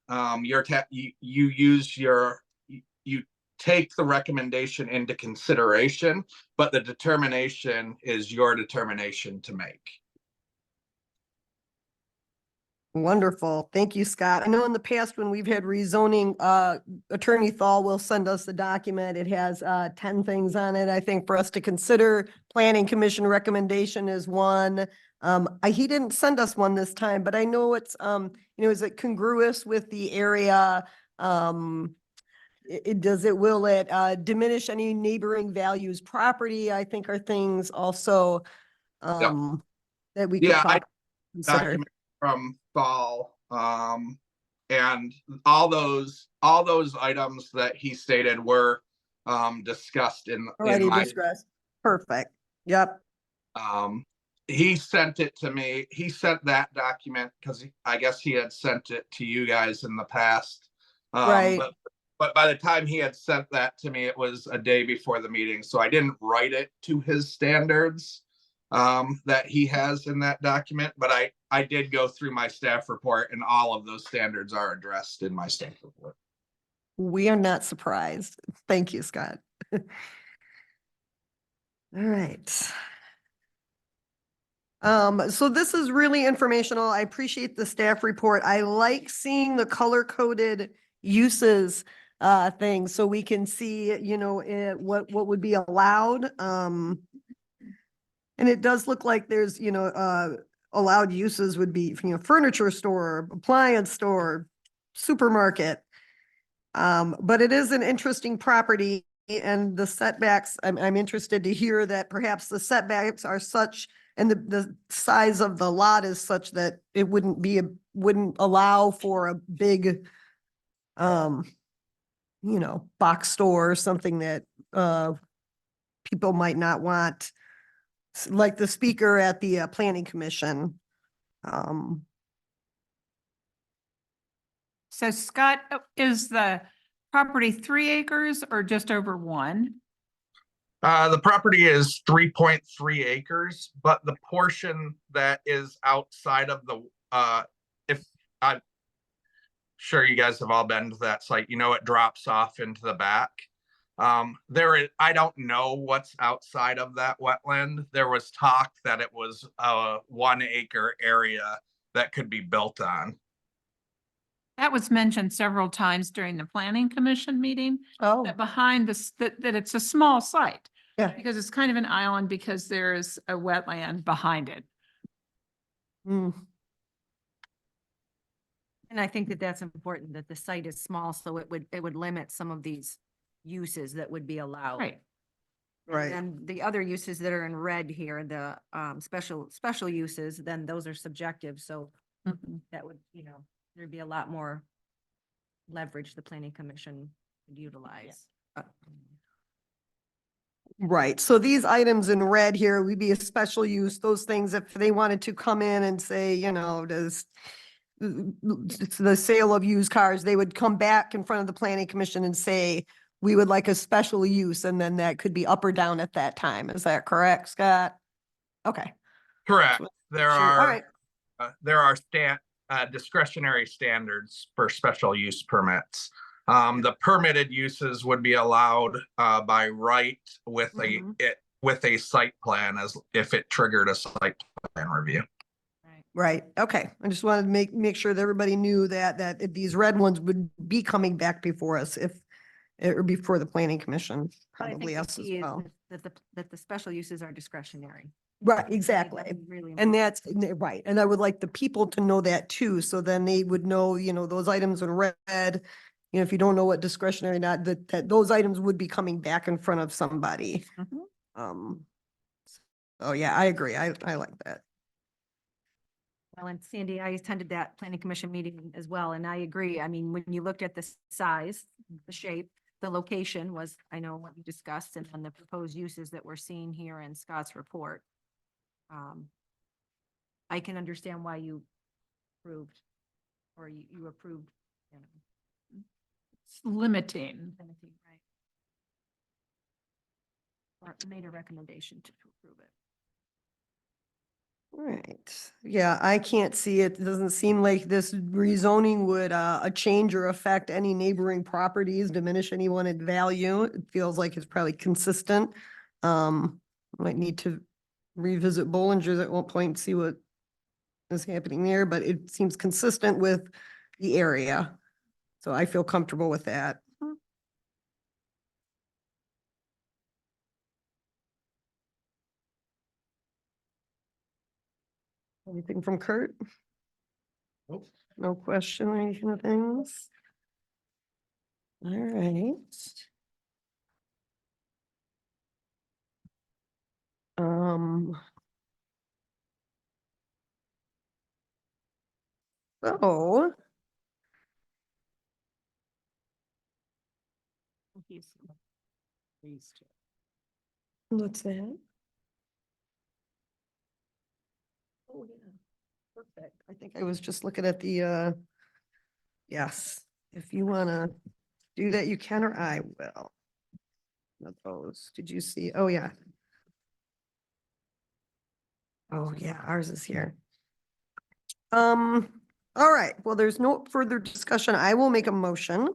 you take the recommendation into consideration, but the determination is your determination to make. Wonderful. Thank you, Scott. I know in the past when we've had rezoning, Attorney Thal will send us the document. It has 10 things on it, I think, for us to consider. Planning Commission recommendation is one. He didn't send us one this time, but I know it's, is it congruous with the area? Will it diminish any neighboring values property, I think are things also that we could consider. Document from Fall, and all those items that he stated were discussed in Already my discussed. Perfect. Yep. He sent it to me. He sent that document because I guess he had sent it to you guys in the past. Right. But by the time he had sent that to me, it was a day before the meeting. So I didn't write it to his standards that he has in that document. But I did go through my staff report, and all of those standards are addressed in my staff report. We are not surprised. Thank you, Scott. All right. So this is really informational. I appreciate the staff report. I like seeing the color-coded uses things so we can see, what would be allowed. And it does look like there's, allowed uses would be, furniture store, appliance store, supermarket. But it is an interesting property, and the setbacks, I'm interested to hear that perhaps the setbacks are such, and the size of the lot is such that it wouldn't allow for a big, box store or something that people might not want, like the speaker at the Planning Commission. So Scott, is the property 3 acres or just over 1? The property is 3.3 acres, but the portion that is outside of the, if I'm sure you guys have all been to that site, it drops off into the back. I don't know what's outside of that wetland. There was talk that it was a 1 acre area that could be built on. That was mentioned several times during the planning commission meeting, Oh, that behind this, that it's a small site. Yeah. Because it's kind of an island because there's a wetland behind it. mm, And I think that that's important, that the site is small, so it would limit some of these uses that would be allowed. Right. right. And the other uses that are in red here, the special uses, then those are subjective, so Mhm. that would, there'd be a lot more leverage the planning commission would utilize. Right, so these items in red here would be a special use, those things if they wanted to come in and say, does it's the sale of used cars, they would come back in front of the planning commission and say, we would like a special use, and then that could be up or down at that time. Is that correct, Scott? Okay. Correct. Sure. There All are, right, discretionary standards for special use permits. The permitted uses would be allowed, by right with Mhm. with a site plan as if it triggered a site plan review. right, okay. I just wanted to make sure that everybody knew that if these red ones would be coming back before us or before the planning commission, But I think probably the us as key is well. that the special uses are discretionary. Right, exactly. Really And important. that's right. And I would like the people to know that too. So then they would know, those items in red, if you don't know what discretionary, not that those items would be coming back in front of somebody. Mhm. Oh yeah, I agree. I like that. Well, and Sandy, I attended that planning commission meeting as well, and I agree. I mean, when you looked at the size, the shape, the location was, I know what you discussed, and then the proposed uses that we're seeing here in Scott's report. I can understand why you approved, or you approved, It's limiting. limiting, right? Or made a recommendation to approve it. Right. Yeah, I can't see it. It doesn't seem like this rezoning would a change or affect any neighboring properties, diminish anyone in value. It feels like it's probably consistent. Might need to revisit Bollinger's at one point and see what is happening there, but it seems consistent with the area. So I feel comfortable with that. Anything from Kurt? Nope. No question or anything of things? All right. So, what's that? Oh, yeah. Perfect. I think I was just looking at the, yes, if you wanna do that, you can, or I will. Of those, did you see? Oh, yeah. Oh, yeah, ours is here. All right, well, there's no further discussion. I will make a motion.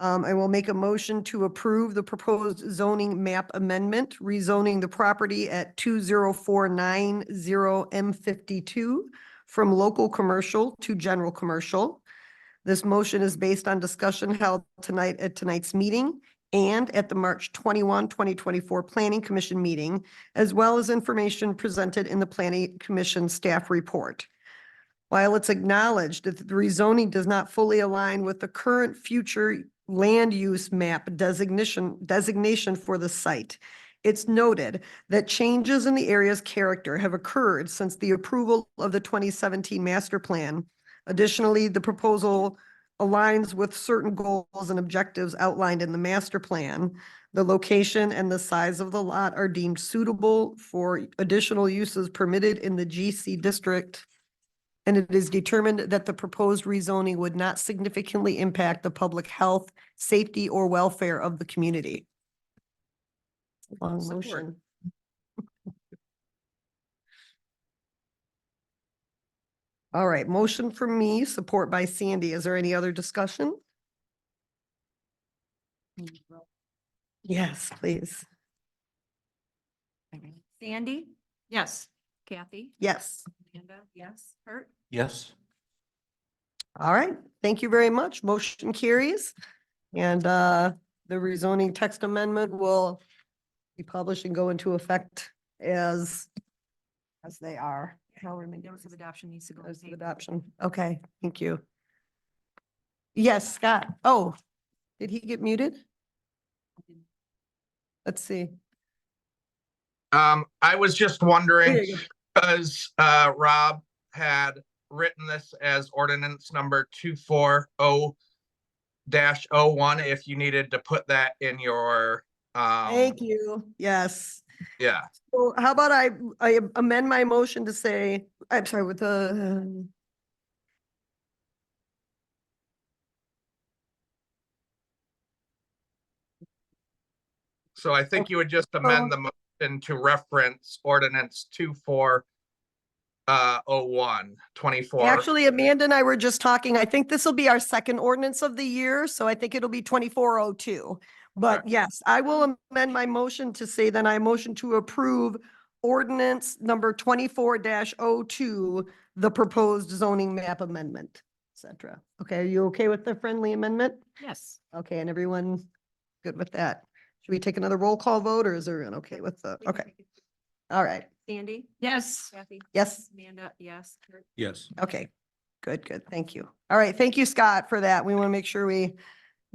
I will make a motion to approve the proposed zoning map amendment, rezoning the property at 20490 M52 from local commercial to general commercial. This motion is based on discussion held tonight at tonight's meeting and at the March 21, 2024 Planning Commission meeting, as well as information presented in the Planning Commission staff report. While it's acknowledged that the rezoning does not fully align with the current future land use map designation for the site, it's noted that changes in the area's character have occurred since the approval of the 2017 master plan. Additionally, the proposal aligns with certain goals and objectives outlined in the master plan. The location and the size of the lot are deemed suitable for additional uses permitted in the GC district. And it is determined that the proposed rezoning would not significantly impact the public health, safety, or welfare of the community. Long Support. motion. All right, motion from me, support by Sandy. Is there any other discussion? Yes, please. Sandy, Yes. Kathy, Yes. Amanda, yes, Kurt, Yes. All right, thank you very much. Motion carries. And the rezoning text amendment will be published and go into effect as they are. Notice of adoption needs to go. in Notice of paper. adoption. Okay, thank you. Yes, Scott. Oh, did he get muted? Let's see. I was just There wondering, you go. because Rob had written this as ordinance number 240-01, if you needed to put that in your Thank you. Yes. yeah. So how about I amend my motion to say, I'm sorry, with the, So I think you would just amend the motion to reference ordinance 24 actually, Amanda and I were just talking, I think this will be our second ordinance of the year, so I think it'll be 2402. But Okay. yes, I will amend my motion to say that I motion to approve ordinance number 24-02, the proposed zoning map amendment, et cetera. Okay, are you okay with the friendly amendment? Yes. Okay, and everyone good with that? Should we take another roll call vote or is everyone okay with the, okay, all right, Sandy? Yes. Kathy? yes, Amanda, yes. Kurt? Yes. okay, good, thank you. All right, thank you, Scott, for that. We want to make sure we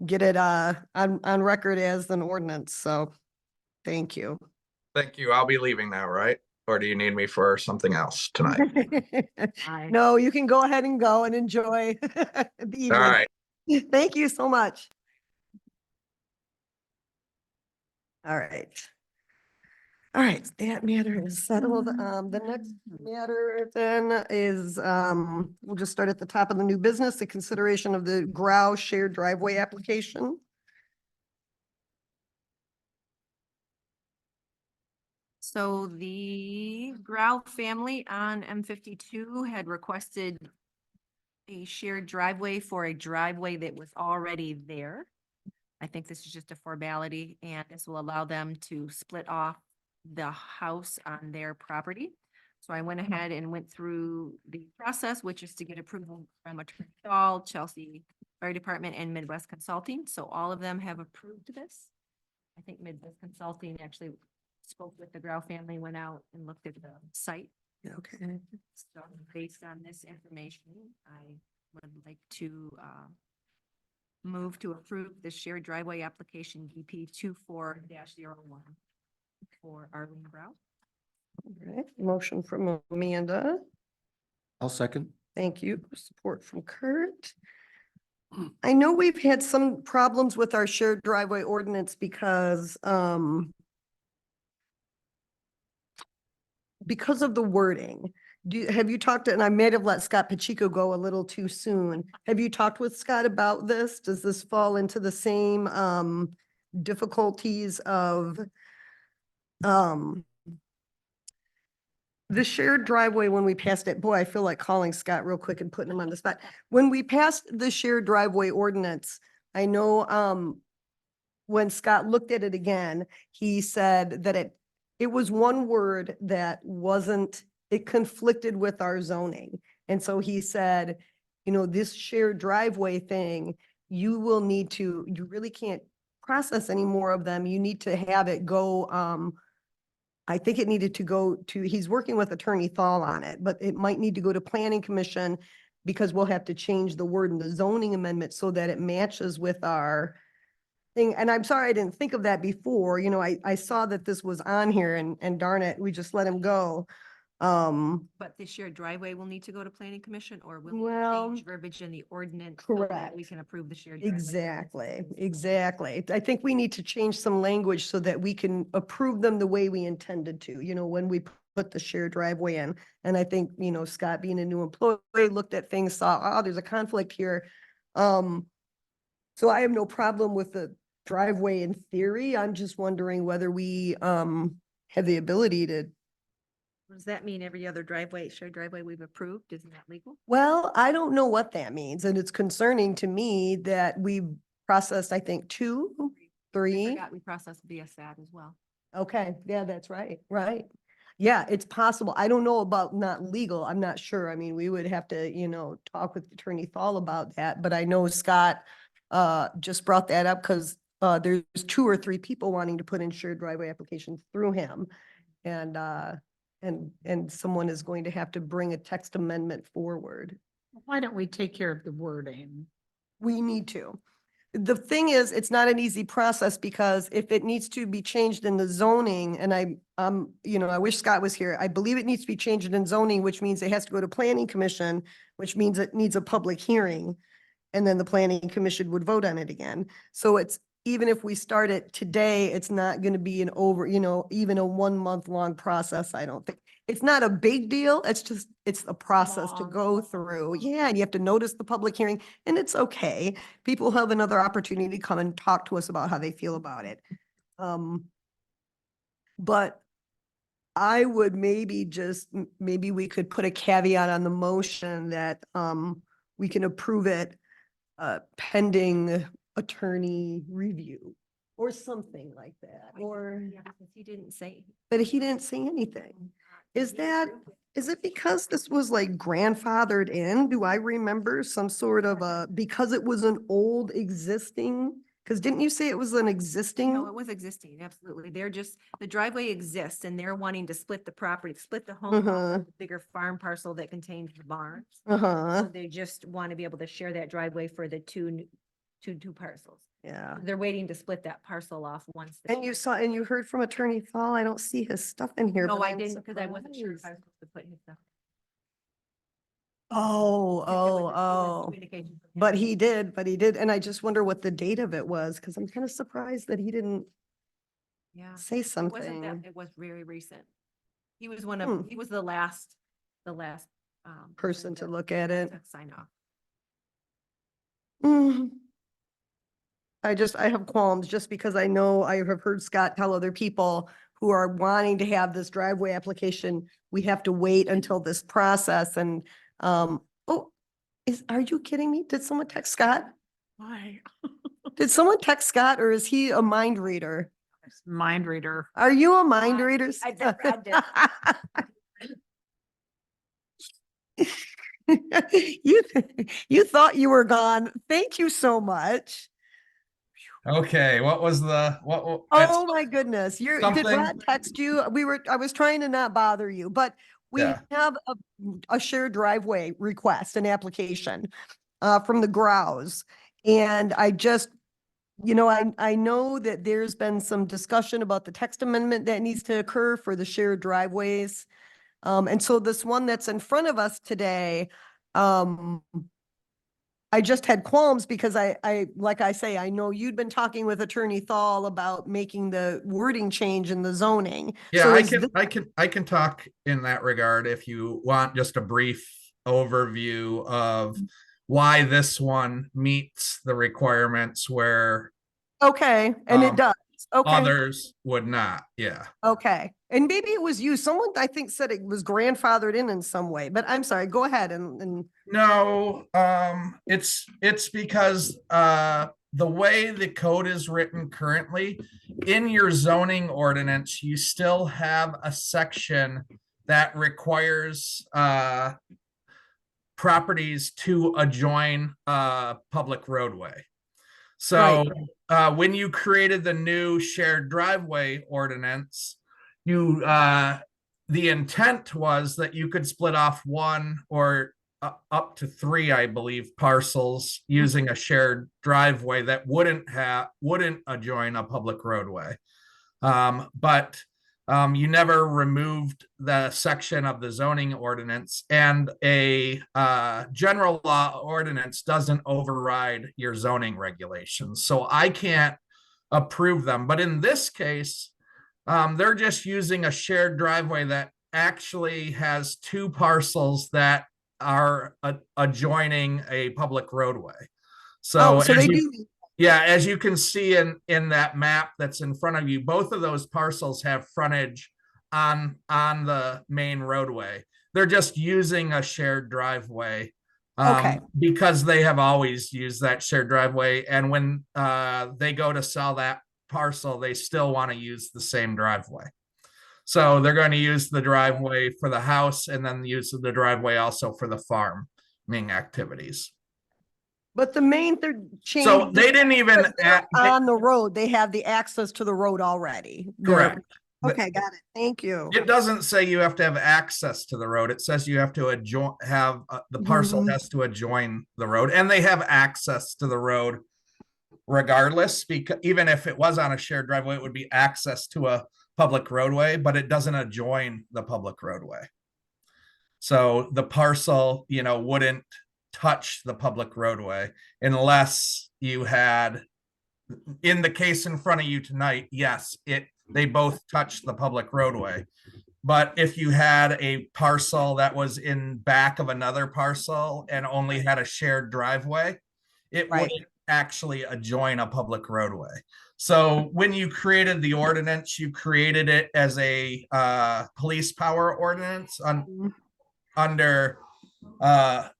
get it on record as an ordinance, so thank you. Thank you. I'll be leaving now, right? Or do you need me for something else tonight? Aye. No, you can go ahead and go and enjoy the evening. All right. Thank you so much. All right. All right, that matter is settled. The next matter then is, we'll just start at the top of the new business, the consideration of the Grau shared driveway application. So the Grau family on M52 had requested a shared driveway for a driveway that was already there. I think this is just a formality and this will allow them to split off the house on their property. So I went ahead and went through the process, which is to get approval from Attorney Dahl, Chelsea Fire Department and Midwest Consulting. So all of them have approved this. I think Midwest Consulting actually spoke with the Grau family, went out and looked at the site. Okay. So based on this information, I would like to move to approve the shared driveway application DP 24-01 for Arlene Grau. All right, motion from Amanda. I'll second. Thank you. Support from Kurt. I know we've had some problems with our shared driveway ordinance because of the wording. Have you talked, and I may have let Scott Pacheco go a little too soon. Have you talked with Scott about this? Does this fall into the same difficulties of the shared driveway when we passed it? Boy, I feel like calling Scott real quick and putting him on the spot. When we passed the shared driveway ordinance, I know when Scott looked at it again, he said that it was one word that wasn't, it conflicted with our zoning. And so he said, you know, this shared driveway thing, you really can't process any more of them. You need to have it go, I think it needed to go to, he's working with Attorney Thal on it, but it might need to go to Planning Commission because we'll have to change the word in the zoning amendment so that it matches with our thing. And I'm sorry, I didn't think of that before. You know, I saw that this was on here and darn it, we just let him go. But the shared driveway will need to go to planning commission or will Well, change verbiage in the ordinance so that correct. we can approve the shared. driveway. Exactly. I think we need to change some language so that we can approve them the way we intended to, you know, when we put the shared driveway in. And I think, you know, Scott being a new employee, looked at things, saw, oh, there's a conflict here. So I have no problem with the driveway in theory. I'm just wondering whether we have the ability to. Does that mean every other driveway, shared driveway we've approved is not legal? Well, I don't know what that means, and it's concerning to me that we processed, I think, 2, I 3. forgot we processed via SAT as well. Okay, yeah, that's right, right. Yeah, it's possible. I don't know about not legal. I'm not sure. I mean, we would have to, you know, talk with Attorney Thal about that, but I know Scott just brought that up because there's 2 or 3 people wanting to put in shared driveway applications through him. And someone is going to have to bring a text amendment forward. Why don't we take care of the wording? We need to. The thing is, it's not an easy process because if it needs to be changed in the zoning, and you know, I wish Scott was here. I believe it needs to be changed in zoning, which means it has to go to planning commission, which means it needs a public hearing. And then the planning commission would vote on it again. So it's, even if we start it today, it's not gonna be an you know, even a 1 month long process, I don't think. It's not a big deal. It's just, it's a process to Long. go through. Yeah, and you have to notice the public hearing, and it's okay. People have another opportunity to come and talk to us about how they feel about it. But I would maybe just, maybe we could put a caveat on the motion that, we can approve it, pending attorney review or something like that, or, Yeah, because he didn't say. but he didn't say anything. Is it because this was like grandfathered in? Do I remember some sort of because it was an old existing? Because didn't you say it was an existing? No, it was existing, absolutely. They're just, the driveway exists and they're wanting to split the property, split the home, off Uh-huh. of the bigger farm parcel that contains the barns. Uh-huh, So they just want to be able to share that driveway for the two parcels. yeah. They're waiting to split that parcel off once. the- And you heard from Attorney Thal, I don't see his stuff in here. No, but I I'm didn't, because I wasn't sure if I surprised. was supposed to put his stuff. Oh, If there was a- oh. communication from him. But he did, and I just wonder what the date of it was, because I'm kind of surprised that he didn't Yeah. say It wasn't that, something. it was very recent. He was Hmm. he was the last. Person to look at it. Sign off. Mm. I have qualms just because I know I have heard Scott tell other people who are wanting to have this driveway application, we have to wait until this process and, oh, are you kidding me? Did someone text Scott? Why? Did someone text Scott or is he a mind reader? Mind reader. Are you a mind reader? I did, Brad You thought you were gone. Thank you so much. Okay, what was the, Oh my goodness. Did something- Brad text you? I was trying to not bother you, but we Yeah. have a shared driveway request, an application from the Grouse. And I just, you know, I know that there's been some discussion about the text amendment that needs to occur for the shared driveways. And so this one that's in front of us today, I just had qualms because like I say, I know you'd been talking with Attorney Thal about making the wording change in the zoning. Yeah, So I is can, thi- I can talk in that regard if you want just a brief overview of why this one meets the requirements where Okay, and it um, does. Okay, others would not. Yeah. okay. And maybe it was you. Someone I think said it was grandfathered in some way, but I'm sorry, go ahead and No, it's because the way the code is written currently, in your zoning ordinance, you still have a section that requires properties to adjoin a public roadway. So when you created the new shared driveway ordinance, you the intent was that you could split off one or up to 3, I believe, parcels using a shared driveway that wouldn't adjoin a public roadway. But you never removed the section of the zoning ordinance, and a general law ordinance doesn't override your zoning regulations. So I can't approve them. But in this case, they're just using a shared driveway that actually has 2 parcels that are adjoining a public roadway. So, so as they you- do. yeah, as you can see in that map that's in front of you, both of those parcels have frontage on the main roadway. They're just using a shared driveway Okay. because they have always used that shared driveway. And when they go to sell that parcel, they still want to use the same driveway. So they're going to use the driveway for the house and then use the driveway also for the farming activities. But the main they're So changing. they didn't even, On the road, they have the access to the road already. correct. Okay, got it. Thank you. It doesn't say you have to have access to the road. It says you have to adjoin, the parcel Mhm. has to adjoin the road, and they have access to the road regardless, because even if it was on a shared driveway, it would be access to a public roadway, but it doesn't adjoin the public roadway. So the parcel, wouldn't touch the public roadway unless you had, in the case in front of you tonight, yes, they both touch the public roadway. But if you had a parcel that was in back of another parcel and only had a shared driveway, it Right. wouldn't actually adjoin a public roadway. So when you created the ordinance, you created it as a police power ordinance under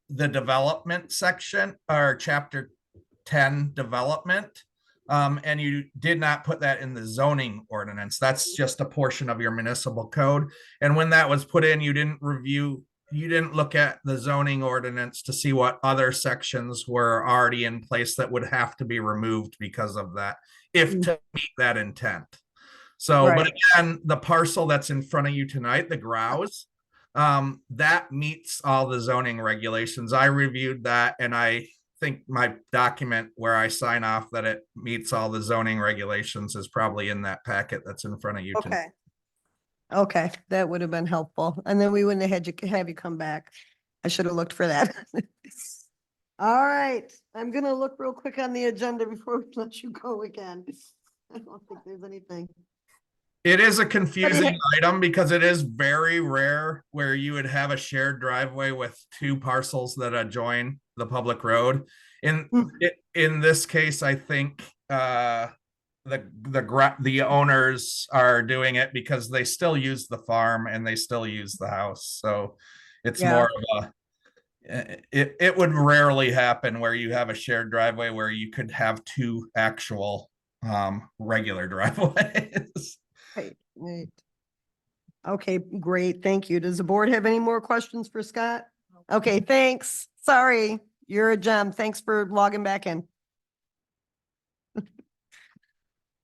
the development section or chapter 10 development. And you did not put that in the zoning ordinance. That's just a portion of your municipal code. And when that was put in, you didn't look at the zoning ordinance to see what other sections were already in place that would have to be removed because of that, if to meet that intent. So, but Right. again, the parcel that's in front of you tonight, the grouse, that meets all the zoning regulations. I reviewed that, and I think my document where I sign off that it meets all the zoning regulations is probably in that packet that's in front of you tonight. Okay. Okay, that would have been helpful. And then we wouldn't have had have you come back. I should have looked for that. All right, I'm gonna look real quick on the agenda before we let you go again. I don't think there's anything. It is a confusing item because it is very rare where you would have a shared driveway with two parcels that adjoin the public road. In this case, I think the owners are doing it because they still use the farm and they still use the house. So it's Yeah. more of it would rarely happen where you have a shared driveway where you could have two actual regular driveways. Right, right. Okay, great, thank you. Does the board have any more questions for Scott? Okay, thanks. Sorry, you're a gem. Thanks for logging back in.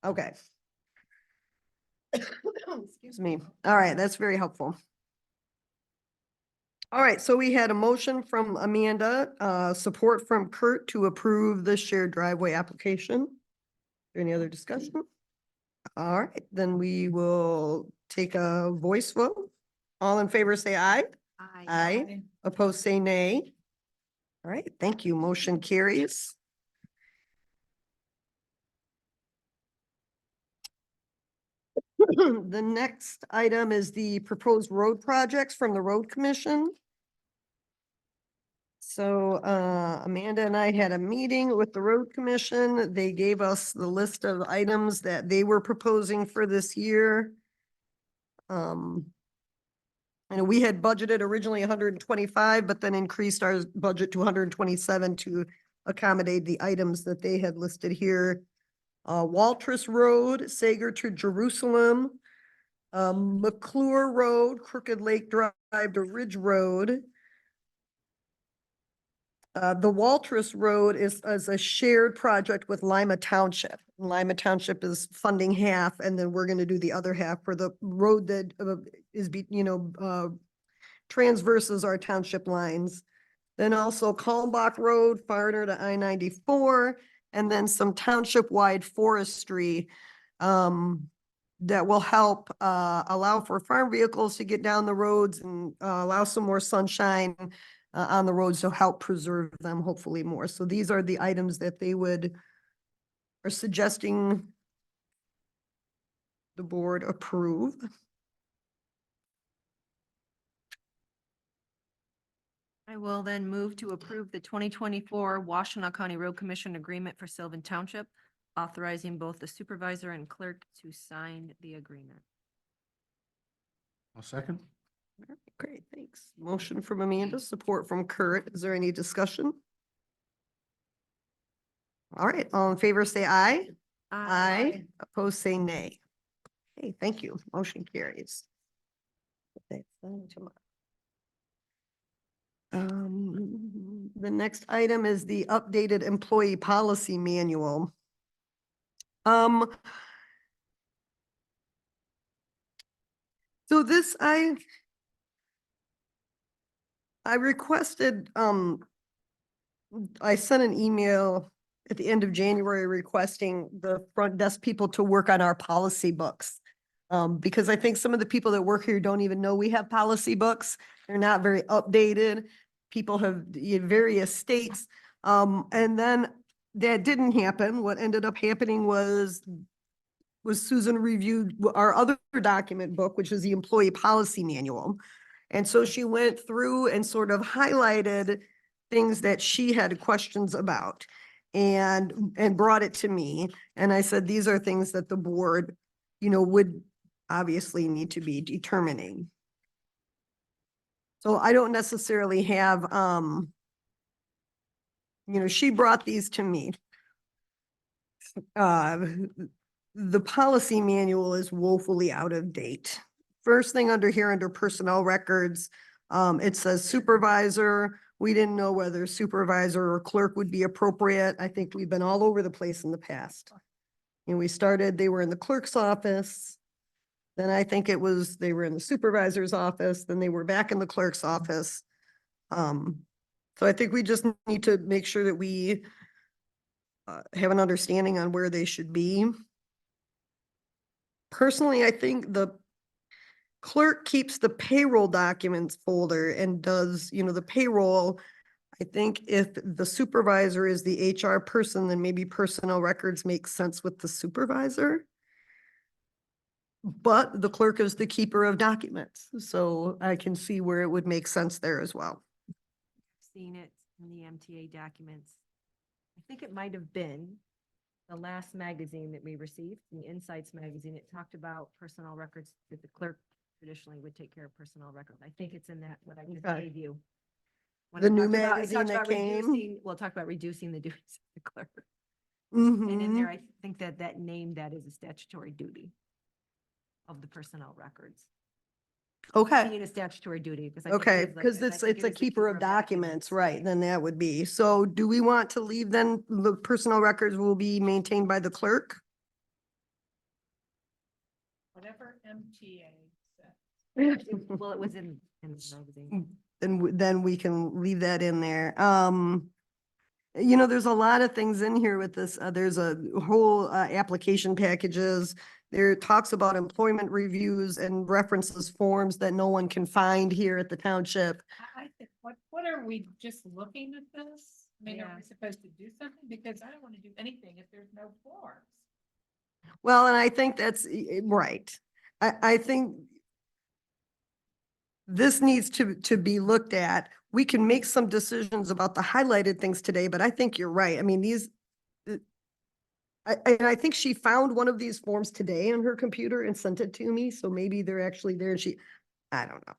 Okay. Excuse me. All right, that's very helpful. All right, so we had a motion from Amanda, support from Kurt to approve the shared driveway application. Any other discussion? All right, then we will take a voice vote. All in favor, say aye. Aye. Opposed, say nay. All right, thank you. Motion carries. The next item is the proposed road projects from the Road Commission. So Amanda and I had a meeting with the Road Commission. They gave us the list of items that they were proposing for this year. And we had budgeted originally 125, but then increased our budget to 127 to accommodate the items that they had listed here. Waltrus Road, Sager to Jerusalem, McClure Road, Crooked Lake Drive to Ridge Road. The Waltrus Road is a shared project with Lima Township. Lima Township is funding half, and then we're gonna do the other half for the road that transverses our township lines. Then also Kalmbach Road, Farner to I-94, and then some township-wide forestry that will help allow for farm vehicles to get down the roads and allow some more sunshine on the roads to help preserve them hopefully more. So these are the items that they are suggesting the board approve. I will then move to approve the 2024 Washtenaw County Road Commission Agreement for Sylvan Township, authorizing both the supervisor and clerk to sign the agreement. I'll second. All right, great, thanks. Motion from Amanda, support from Kurt. Is there any discussion? All right, all in favor, say aye. Aye. Opposed, say nay. Okay, thank you. Motion carries. That's tomorrow. The next item is the updated employee policy manual. So this, I requested, I sent an email at the end of January requesting the front desk people to work on our policy books. Because I think some of the people that work here don't even know we have policy books. They're not very updated. People have various states. And then that didn't happen. What ended up happening was Susan reviewed our other document book, which is the employee policy manual. And so she went through and sort of highlighted things that she had questions about and brought it to me. And I said, these are things that the board, would obviously need to be determining. So I don't necessarily have, she brought these to me. The policy manual is woefully out of date. First thing under here, under personnel records, it says supervisor. We didn't know whether supervisor or clerk would be appropriate. I think we've been all over the place in the past. And we started, they were in the clerk's office. Then I think they were in the supervisor's office, then they were back in the clerk's office. So I think we just need to make sure that we have an understanding on where they should be. Personally, I think the clerk keeps the payroll documents folder and does, the payroll. I think if the supervisor is the HR person, then maybe personnel records make sense with the supervisor. But the clerk is the keeper of documents, so I can see where it would make sense there as well. Seen it in the MTA documents. I think it might have been the last magazine that we received, the Insights magazine. It talked about personnel records, that the clerk traditionally would take care of personnel records. I think it's in that, what I just Okay. gave you. When The it new talked about- it magazine talked that about came? We'll talk about reducing the duties of the clerk. And in there, Mhm. I think that name, that is a statutory duty of the personnel records. Okay, Being a statutory duty, because I think it okay, is like because that. I it's think it a is the keeper of documents, right? right. Then that would be. So do we want to leave then the personnel records will be maintained by the clerk? Whatever MTA said. Well, it was in the magazine. Then we can leave that in there. There's a lot of things in here with this. There's a whole application packages. There talks about employment reviews and references forms that no one can find here at the township. I think, what are we just looking at this? I mean, are Yeah. we supposed to do something? Because I don't want to do anything if there's no forms. Well, and I think that's right. I think this needs to be looked at. We can make some decisions about the highlighted things today, but I think you're right. I mean, and I think she found one of these forms today on her computer and sent it to me, so maybe they're actually there and I don't know.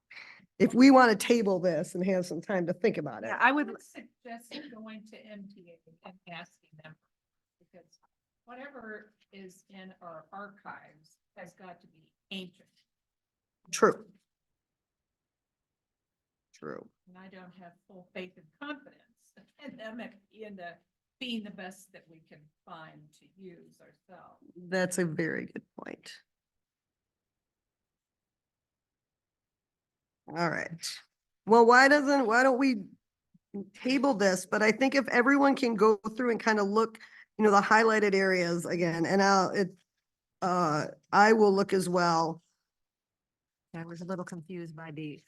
If we want to table this and have some time to think about it. Yeah, I would, suggest going to MTA and asking them. Because whatever is in our archives has got to be ancient. True. True. And I don't have full faith and confidence in them in the being the best that we can find to use ourselves. That's a very good point. All right. Well, why don't we table this? But I think if everyone can go through and kind of look, the highlighted areas again, and I will look as well. I was a little confused by the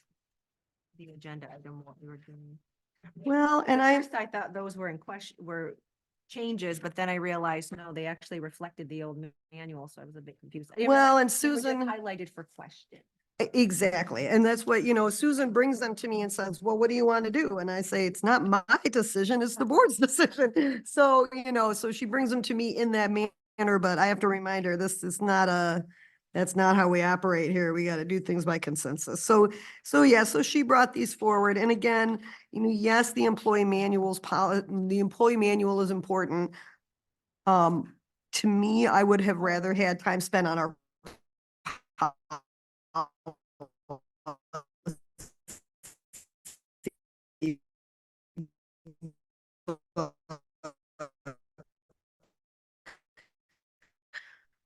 agenda item, what we were doing. Well, and At I, first I thought those were in question, were changes, but then I realized, no, they actually reflected the old manual, so I was a bit confused. They were- well, and they were just Susan. highlighted for question. Exactly. And that's what, Susan brings them to me and says, well, what do you want to do? And I say, it's not my decision, it's the board's decision. So, so she brings them to me in that manner, but I have to remind her, that's not how we operate here. We got to do things by consensus. So she brought these forward. And again, yes, the employee manual is important. To me, I would have rather had time spent on our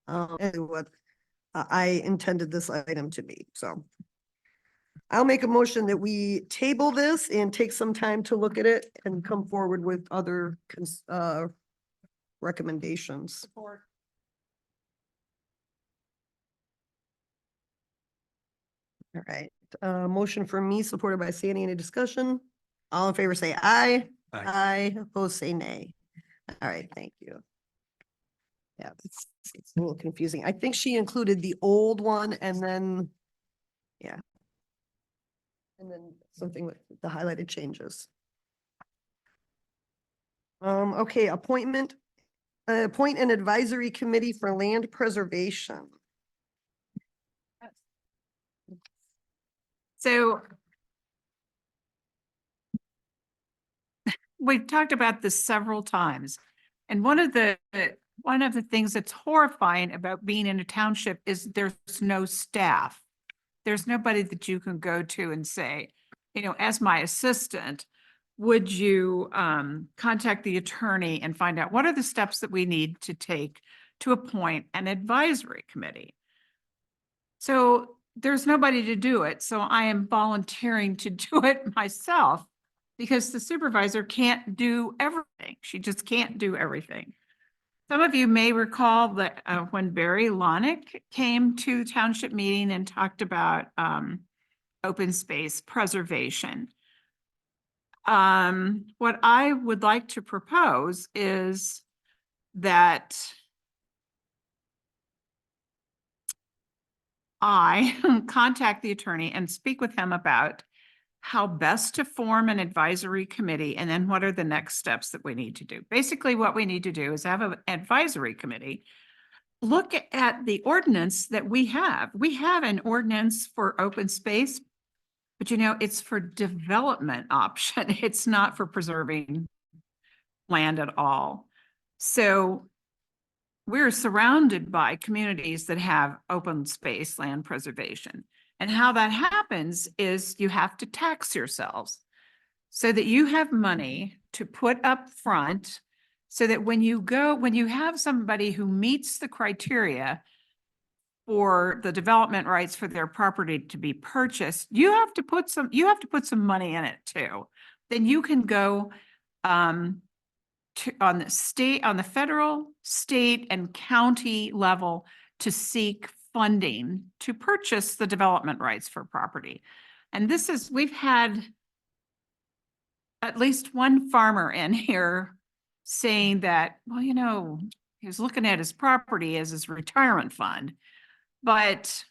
And what I intended this item to be, so. I'll make a motion that we table this and take some time to look at it and come forward with other recommendations. All right, motion from me, supported by Sandy. Any discussion? All in favor, say aye. Aye. Aye, opposed, say nay. All right, thank you. Yeah, it's a little confusing. I think she included the old one and then, yeah. And then something with the highlighted changes. Okay, appoint an advisory committee for land preservation. So we've talked about this several times. And one of the things that's horrifying about being in a township is there's no staff. There's nobody that you can go to and say, you know, as my assistant, would you contact the attorney and find out what are the steps that we need to take to appoint an advisory committee? So there's nobody to do it. So I am volunteering to do it myself because the supervisor can't do everything. She just can't do everything. Some of you may recall that when Barry Lonick came to the township meeting and talked about open space preservation. What I would like to propose is that I contact the attorney and speak with him about how best to form an advisory committee and then what are the next steps that we need to do. Basically, what we need to do is have an advisory committee. Look at the ordinance that we have. We have an ordinance for open space, but you know, it's for development option. It's not for preserving land at all. So we're surrounded by communities that have open space land preservation. And how that happens is you have to tax yourselves so that you have money to put up front so that when you have somebody who meets the criteria for the development rights for their property to be purchased, you have to put some money in it too. Then you can go on the federal, state, and county level to seek funding to purchase the development rights for property. And we've had at least one farmer in here saying that, well, you know, he was looking at his property as his retirement fund. But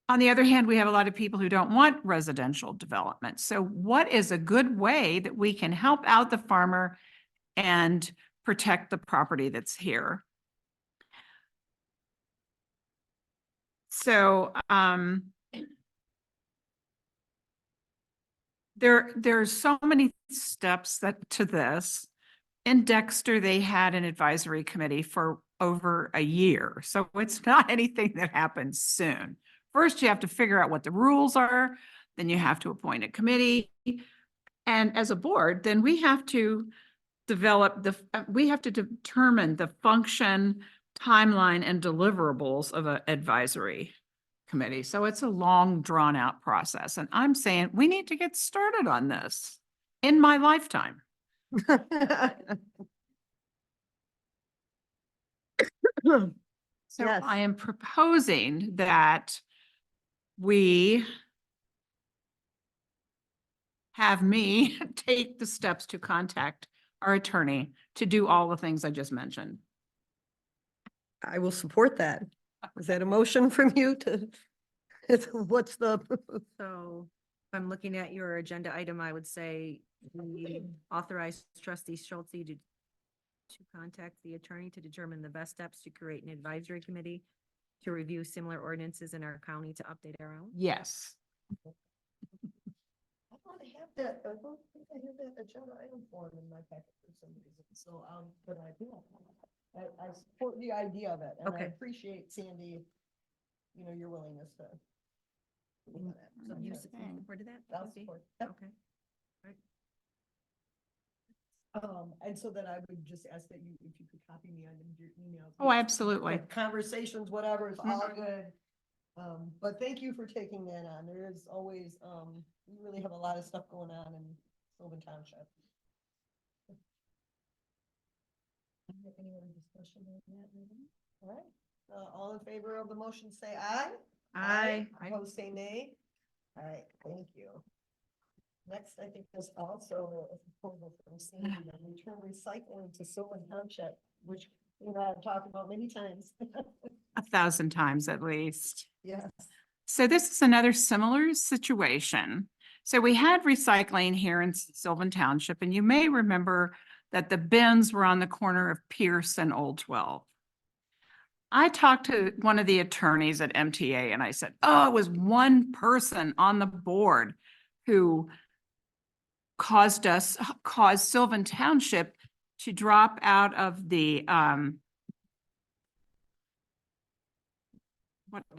on the other hand, we have a lot of people who don't want residential development. So what is a good way that we can help out the farmer and protect the property that's here? So there's so many steps to this. In Dexter, they had an advisory committee for over a year. So it's not anything that happens soon. First, you have to figure out what the rules are. Then you have to appoint a committee. And as a board, then we have to determine the function, timeline, and deliverables of an advisory committee. So it's a long, drawn out process. And I'm saying we need to get started on this in my lifetime. So Yes. I am proposing that we have me take the steps to contact our attorney to do all the things I just mentioned. I will support that. Is that a motion from you to, what's the, So if I'm looking at your agenda item, I would say we authorize trustee Schultz to contact the attorney to determine the best steps to create an advisory committee to review similar ordinances in our county to update our own? Yes. I don't have that, I don't think I have that agenda item form in my packet for some reason, so, but I do. I support the idea of it, and I Okay. appreciate, Sandy, you know, your willingness to So you supported that? I'll Kathy? support. Yep. Okay. And so then I would just ask that you, if you could copy me on your emails. Oh, absolutely. Conversations, whatever, it's all good. But thank you for taking that on. There is always, we really have a lot of stuff going on in Sylvan Township. Any other discussion on that? All right, all in favor of the motion, say aye. Aye. Opposed, say nay. All right, thank you. Next, I think there's also a proposal from Sandy to return recycling to Sylvan Township, which we have talked about many times. 1,000 times at least. Yes. So this is another similar situation. So we had recycling here in Sylvan Township, and you may remember that the bins were on the corner of Pierce and Old 12. I talked to one of the attorneys at MTA and I said, oh, it was one person on the board who caused Sylvan Township to drop out of the,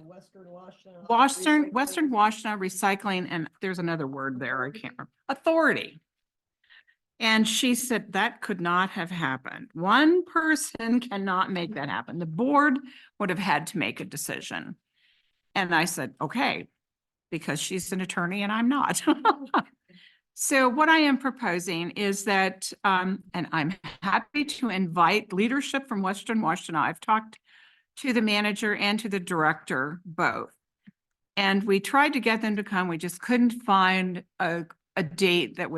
Western Washtenaw Recycling, and there's another word there, I can't remember, authority. And she said that could not have happened. One person cannot make that happen. The board would have had to make a decision. And I said, okay, because she's an attorney and I'm not. So what I am proposing is that, and I'm happy to invite leadership from Western Washtenaw. I've talked to the manager and to the director both. And we tried to get them to come. We just couldn't find a date that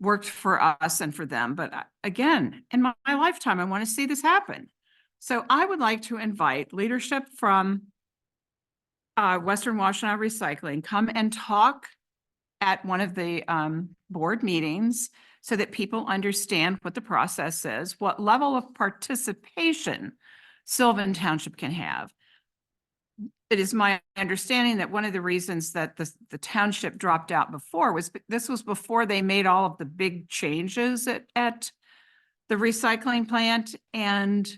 worked for us and for them. But again, in my lifetime, I want to see this happen. So I would like to invite leadership from Western Washtenaw Recycling, come and talk at one of the board meetings so that people understand what the process is, what level of participation Sylvan Township can have. It is my understanding that one of the reasons that the township dropped out before was this was before they made all of the big changes at the recycling plant, and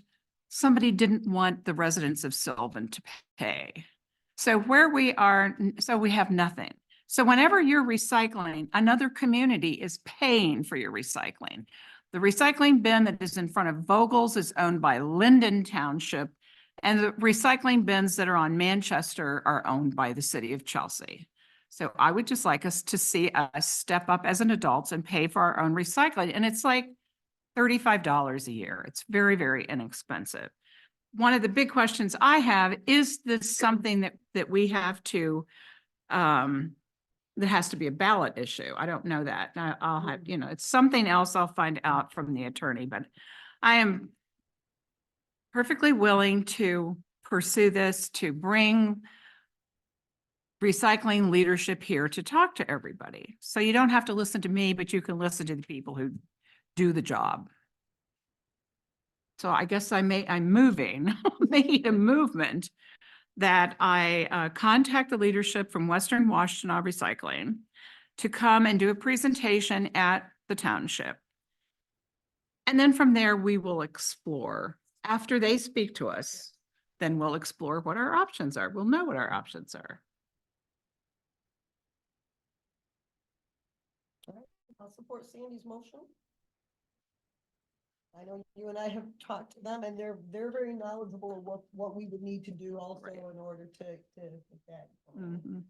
somebody didn't want the residents of Sylvan to pay. So where we are, so we have nothing. So whenever you're recycling, another community is paying for your recycling. The recycling bin that is in front of Vogel's is owned by Linden Township, and the recycling bins that are on Manchester are owned by the city of Chelsea. So I would just like us to see us step up as an adults and pay for our own recycling. And it's like $35 a year. It's very, very inexpensive. One of the big questions I have, is this something that we have to, that has to be a ballot issue? I don't know that. I'll have, it's something else I'll find out from the attorney, but I am perfectly willing to pursue this, to bring recycling leadership here to talk to everybody. So you don't have to listen to me, but you can listen to the people who do the job. So I guess I'm moving, making a movement that I contact the leadership from Western Washtenaw Recycling to come and do a presentation at the township. And then from there, we will explore. After they speak to us, then we'll explore what our options are. We'll know what our options are. I'll support Sandy's motion. I know you and I have talked to them, and they're very knowledgeable of what we would need to do also Right. in order to get that. Mhm.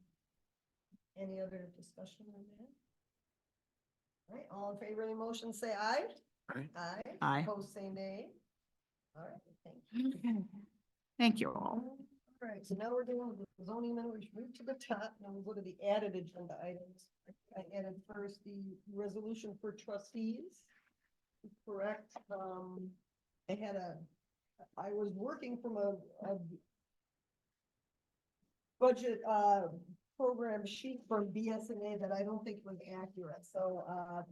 Any other discussion on that? All right, all in favor of the motion, say aye. Aye. Aye. Aye. Opposed, say nay. All right, thank you. Okay. Thank you all. All right, so now we're doing the zoning amendment, move to the top, and we'll go to the added agenda items. I added first the resolution for trustees. Correct, I was working from a budget, program sheet from BSNA that I don't think was accurate, so,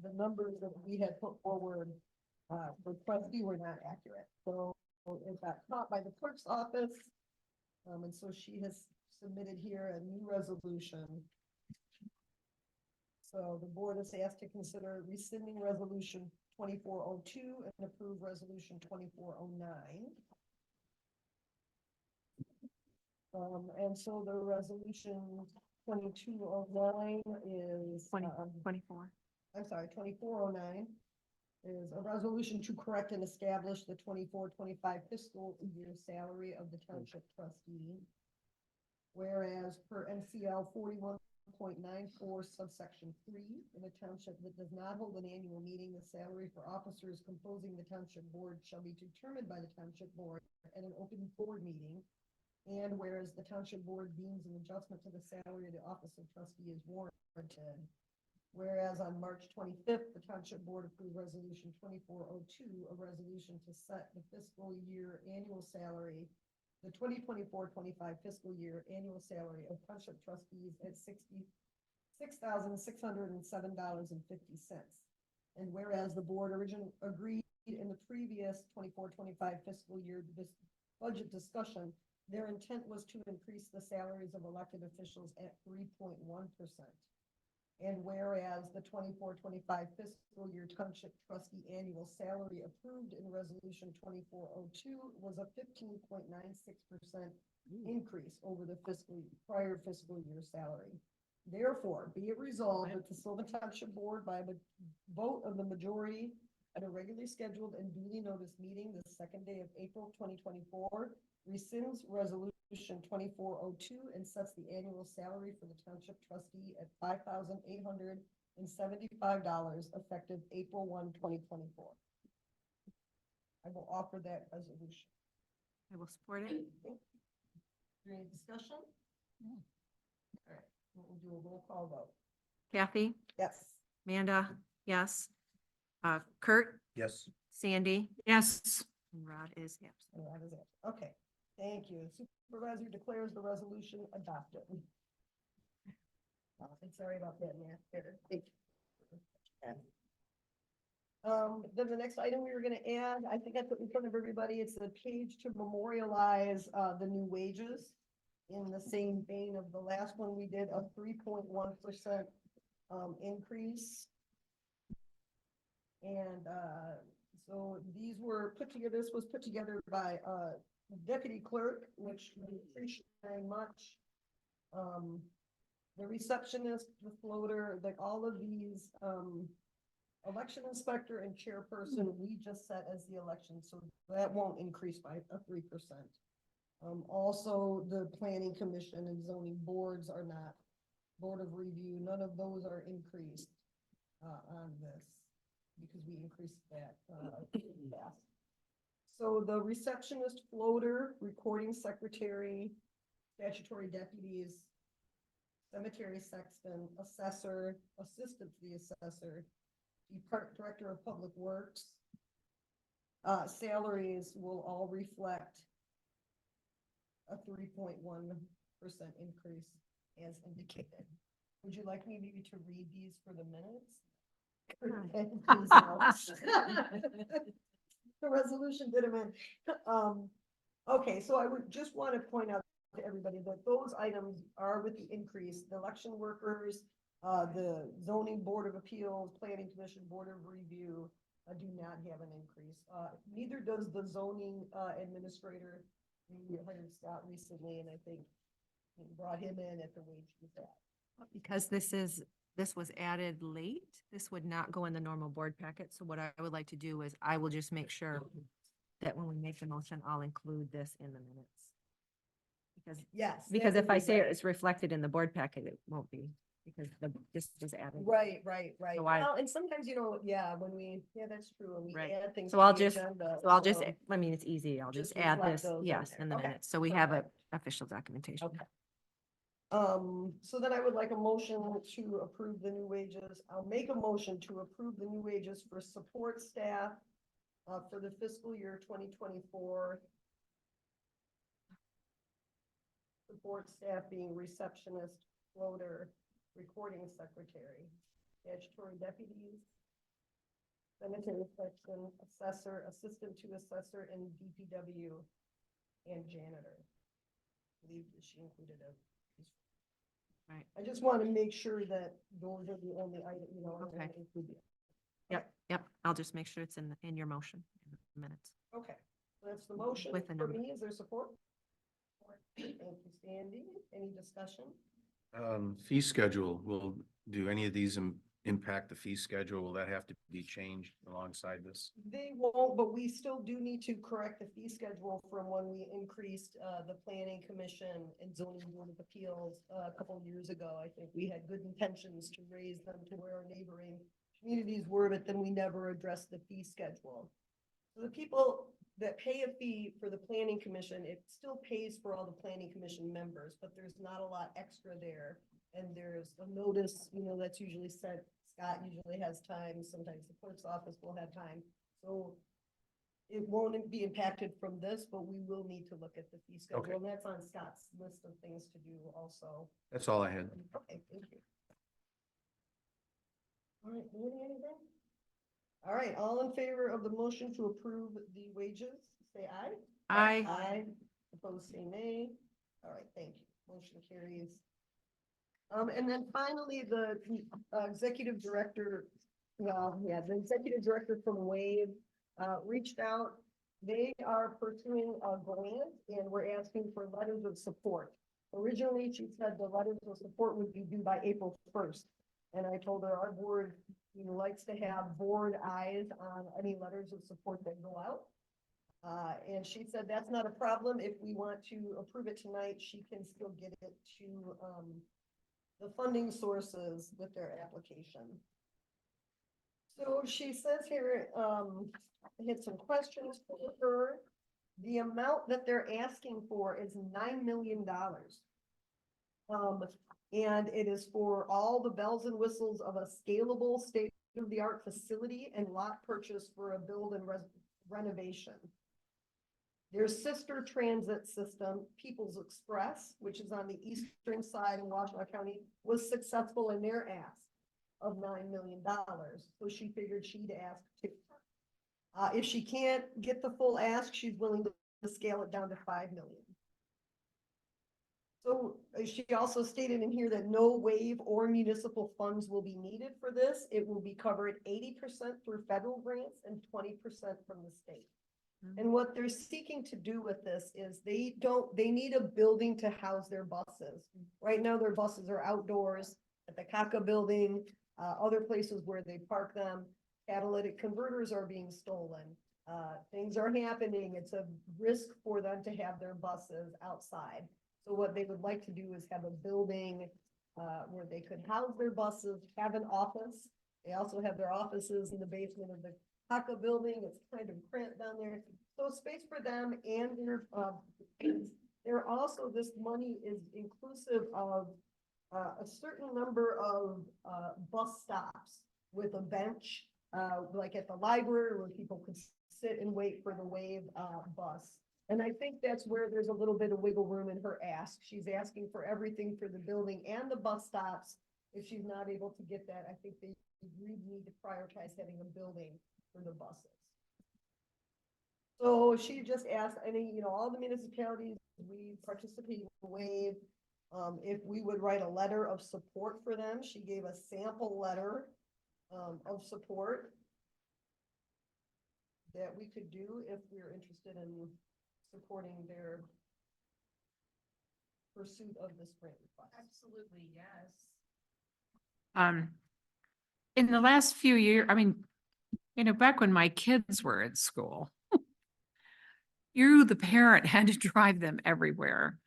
the numbers that we had put forward, for trustee were not accurate, so it got caught by the clerk's office. And so she has submitted here a new resolution. So the board is asked to consider rescinding resolution 2402 and approve resolution 2409. And so the resolution 2209 is, 24. I'm sorry, 2409 is a resolution to correct and establish the 24-25 fiscal year salary of the township trustee. Whereas per NCL 41.94 subsection 3, in a township that does not hold an annual meeting, the salary for officers composing the township board shall be determined by the township board at an open board meeting. And whereas the township board deems an adjustment to the salary of the office of trustee is warranted. Whereas on March 25th, the township board approved resolution 2402, a resolution to set the fiscal year annual salary, the 2024-25 fiscal year annual salary of township trustees at $66,607.50. And whereas the board originally agreed in the previous 24-25 fiscal year budget discussion, their intent was to increase the salaries of elected officials at 3.1%. And whereas the 24-25 fiscal year township trustee annual salary approved in resolution 2402 was a 15.96% increase over the prior fiscal year salary. Therefore, be it resolved that the Sylvan Township Board by a vote of the majority at a regularly scheduled and duly noticed meeting the second day of April 2024 rescinds resolution 2402 and sets the annual salary for the township trustee at $5,875 effective April 1, 2024. I will offer that resolution. I will support it. Any discussion? All right, we'll do a roll call vote. Kathy, Yes. Amanda, yes. Kurt, Yes. Sandy, Yes, and Rod is absent. And that is it. Okay, thank you. Supervisor declares the resolution adopted. I'm sorry about that, Matt. Thank you. Then the next item we were gonna add, I think I put in front of everybody, it's a page to memorialize, the new wages. In the same vein of the last one, we did a 3.1% increase. And, so these were put together, this was put together by, deputy clerk, which we appreciate very much. The receptionist, the floater, like all of these, election inspector and chairperson, we just set as the election, so that won't increase by a 3%. Also, the planning commission and zoning boards are not, board of review, none of those are increased, on this, because we increased that, fast. So the receptionist, floater, recording secretary, statutory deputies, cemetery sexton, assessor, assistant to the assessor, director of public works, salaries will all reflect a 3.1% increase as indicated. Would you like me maybe to read these for the minutes? The resolution did amend. Okay, so I would just want to point out to everybody that those items are with the increase, the election workers, the zoning board of appeals, planning commission, board of review, do not have an increase. Neither does the zoning, administrator. We hired Scott recently, and I think we brought him in at the wage he's at. Because this was added late, this would not go in the normal board packet. So what I would like to do is I will just make sure that when we make the motion, I'll include this in the minutes. Yes. Because that if would I be say great. it's reflected in the board packet, it won't be, because this was added. Right. So I- Well, and sometimes, yeah, that's true. When we Right. add things. So to I'll the just, agenda, so I'll just, um, I mean, it's easy. I'll just just add reflect this, those in yes, there. in the Okay, minutes. So we have a perfect. official documentation. Okay. So then I would like a motion to approve the new wages. I'll make a motion to approve the new wages for support staff for the fiscal year 2024. Support staff being receptionist, floater, recording secretary, statutory deputies, cemetery section, assessor, assistant to assessor, and DPW, and janitor. I believe that she included a. Right. I just want to make sure that those are the only item, Okay. include the- Yep. I'll just make sure it's in your motion in the minutes. Okay, so that's the motion With the for number. me. Is there support? Thank you, Sandy. Any discussion? Fee schedule, do any of these impact the fee schedule? Will that have to be changed alongside this? They won't, but we still do need to correct the fee schedule from when we increased the planning commission and zoning board of appeals a couple years ago. I think we had good intentions to raise them to where our neighboring communities were, but then we never addressed the fee schedule. So the people that pay a fee for the planning commission, it still pays for all the planning commission members, but there's not a lot extra there. And there's a notice, that's usually sent. Scott usually has time. Sometimes the clerk's office will have time. So it won't be impacted from this, but we will need to look at the fee schedule. Okay. And that's on Scott's list of things to do also. That's all I had. Okay, thank you. All right, anything? All right, all in favor of the motion to approve the wages, say aye. I, Aye. Opposed, say nay. All right, thank you. Motion carries. And then finally, the executive director, the executive director from Wave reached out. They are pursuing a grant and we're asking for letters of support. Originally, she said the letters of support would be due by April 1st. And I told her our board, likes to have board eyes on any letters of support that go out. And she said that's not a problem. If we want to approve it tonight, she can still get it to the funding sources with their application. So she says here, I had some questions for her. The amount that they're asking for is $9 million. And it is for all the bells and whistles of a scalable state-of-the-art facility and lot purchase for a build and renovation. Their sister transit system, People's Express, which is on the eastern side in Washtenaw County, was successful in their ask of $9 million. So she figured she'd ask too. If she can't get the full ask, she's willing to scale it down to $5 million. So she also stated in here that no wave or municipal funds will be needed for this. It will be covered 80% through federal grants and 20% from the state. And what they're seeking to do with this is they need a building to house their buses. Right now, their buses are outdoors at the Kaka building, other places where they park them. Catalytic converters are being stolen. Things are happening. It's a risk for them to have their buses outside. So what they would like to do is have a building where they could house their buses, have an office. They also have their offices in the basement of the Kaka building. It's kind of cramped down there. So space for them and they're also, this money is inclusive of a certain number of bus stops with a bench, like at the library where people could sit and wait for the Wave bus. And I think that's where there's a little bit of wiggle room in her ask. She's asking for everything for the building and the bus stops. If she's not able to get that, I think they really need to prioritize having a building for the buses. So she just asked all the municipalities, we participate in Wave. If we would write a letter of support for them, she gave a sample letter of support that we could do if we're interested in supporting their pursuit of this grant request. Absolutely, yes. In the last few years, back when my kids were in school, you, the parent, had to drive them everywhere.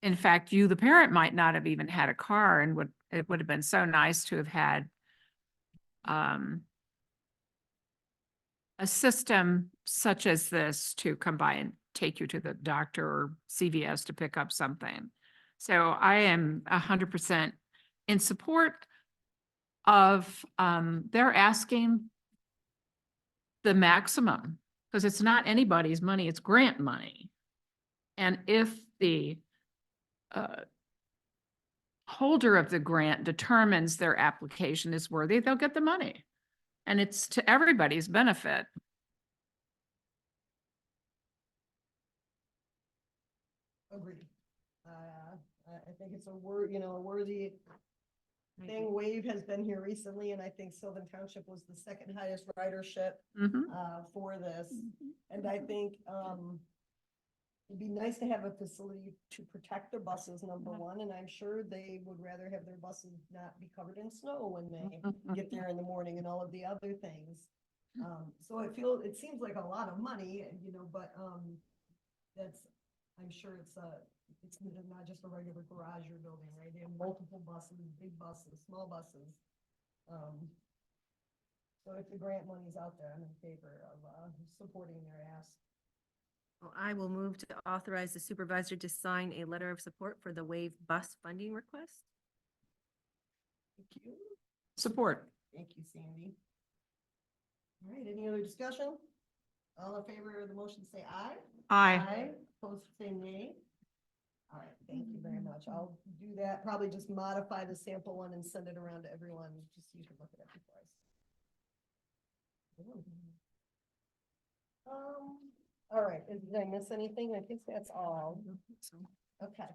In fact, you, the parent, might not have even had a car, and it would have been so nice to have had a system such as this to come by and take you to the doctor or CVS to pick up something. So I am 100% in support of they're asking the maximum, because it's not anybody's money, it's grant money. And if the holder of the grant determines their application is worthy, they'll get the money. And it's to everybody's benefit. Agreed. I think it's a worthy thing. Wave has been here recently, and I think Sylvan Township was the second highest ridership Mhm. for this. And I think, It'd be nice to have a facility to protect their buses, number one, and I'm sure they would rather have their buses not be covered in snow when they get there in the morning and all of the other things. So it seems like a lot of money, but, that's, I'm sure it's not just a regular garage you're building, right? They have multiple buses, big buses, small buses. So if the grant money's out there, I'm in favor of, supporting their ask. Well, I will move to authorize the supervisor to sign a letter of support for the WAVE bus funding request. Thank you. Support. Thank you, Sandy. All right, any other discussion? All in favor of the motion, say aye. Aye. Opposed, say nay. All right, thank you very much. I'll do that, probably just modify the sample one and send it around to everyone, just so you can look at it before I. All right, did I miss anything? I think that's all. Okay.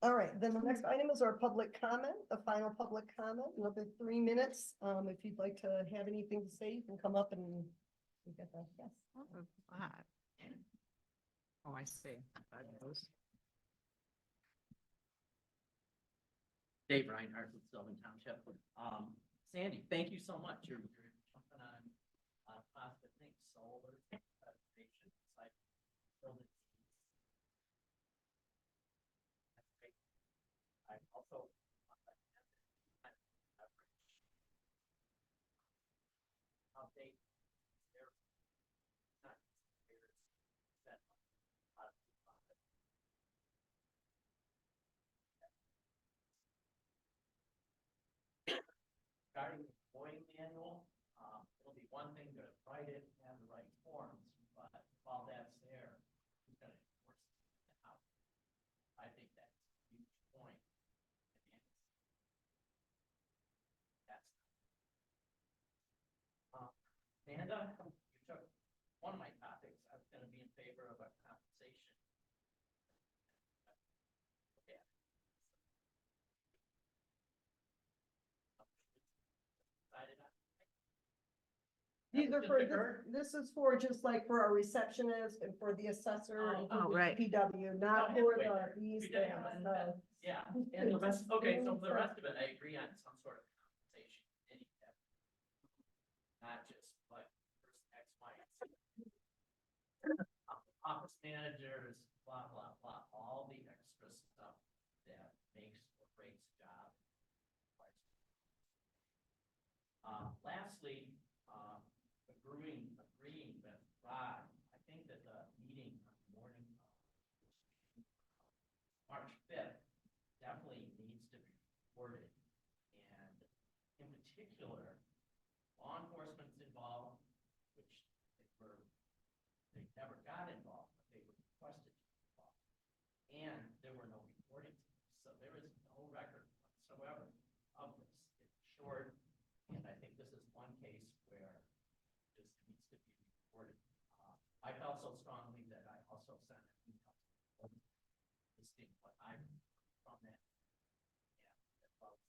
All right, then the next item is our public comment, the final public comment, another 3 minutes. If you'd like to have anything to say, you can come up and we get that, yes. Oh, I see. Dave Reinhardt with Sylvan Township. Sandy, thank you so much. You're jumping on positive things, solar, preservation, site building. That's great. I also update there. Not there's set regarding the employee manual, it'll be one thing to write it and have the right forms, but while that's there, who's gonna enforce it out? I think that's a huge point. And that's Amanda, you took one of my topics. I was gonna be in favor of a compensation. Okay. Decided on. These are Just for, occurred? this is for just like for our receptionist and for the assessor and for Oh, the right. PW, not Oh, for wait, these we did things, have no. that. Yeah, and the rest, okay, so for the rest of it, I agree on some sort of compensation. Any of that. Not just like first X, Y, and Z. Office managers, blah, blah, blah, all the extra stuff that makes or breaks a job. Lastly, agreeing with Rod, I think that the meeting on the morning of March 5th definitely needs to be recorded. And in particular, law enforcement's involved, which they never got involved, but they were requested to be involved. And there were no recordings, so there is no record whatsoever of this. It's short, and I think this is one case where this needs to be recorded. I felt so strongly that I also sent an email listing what I from that. And as well.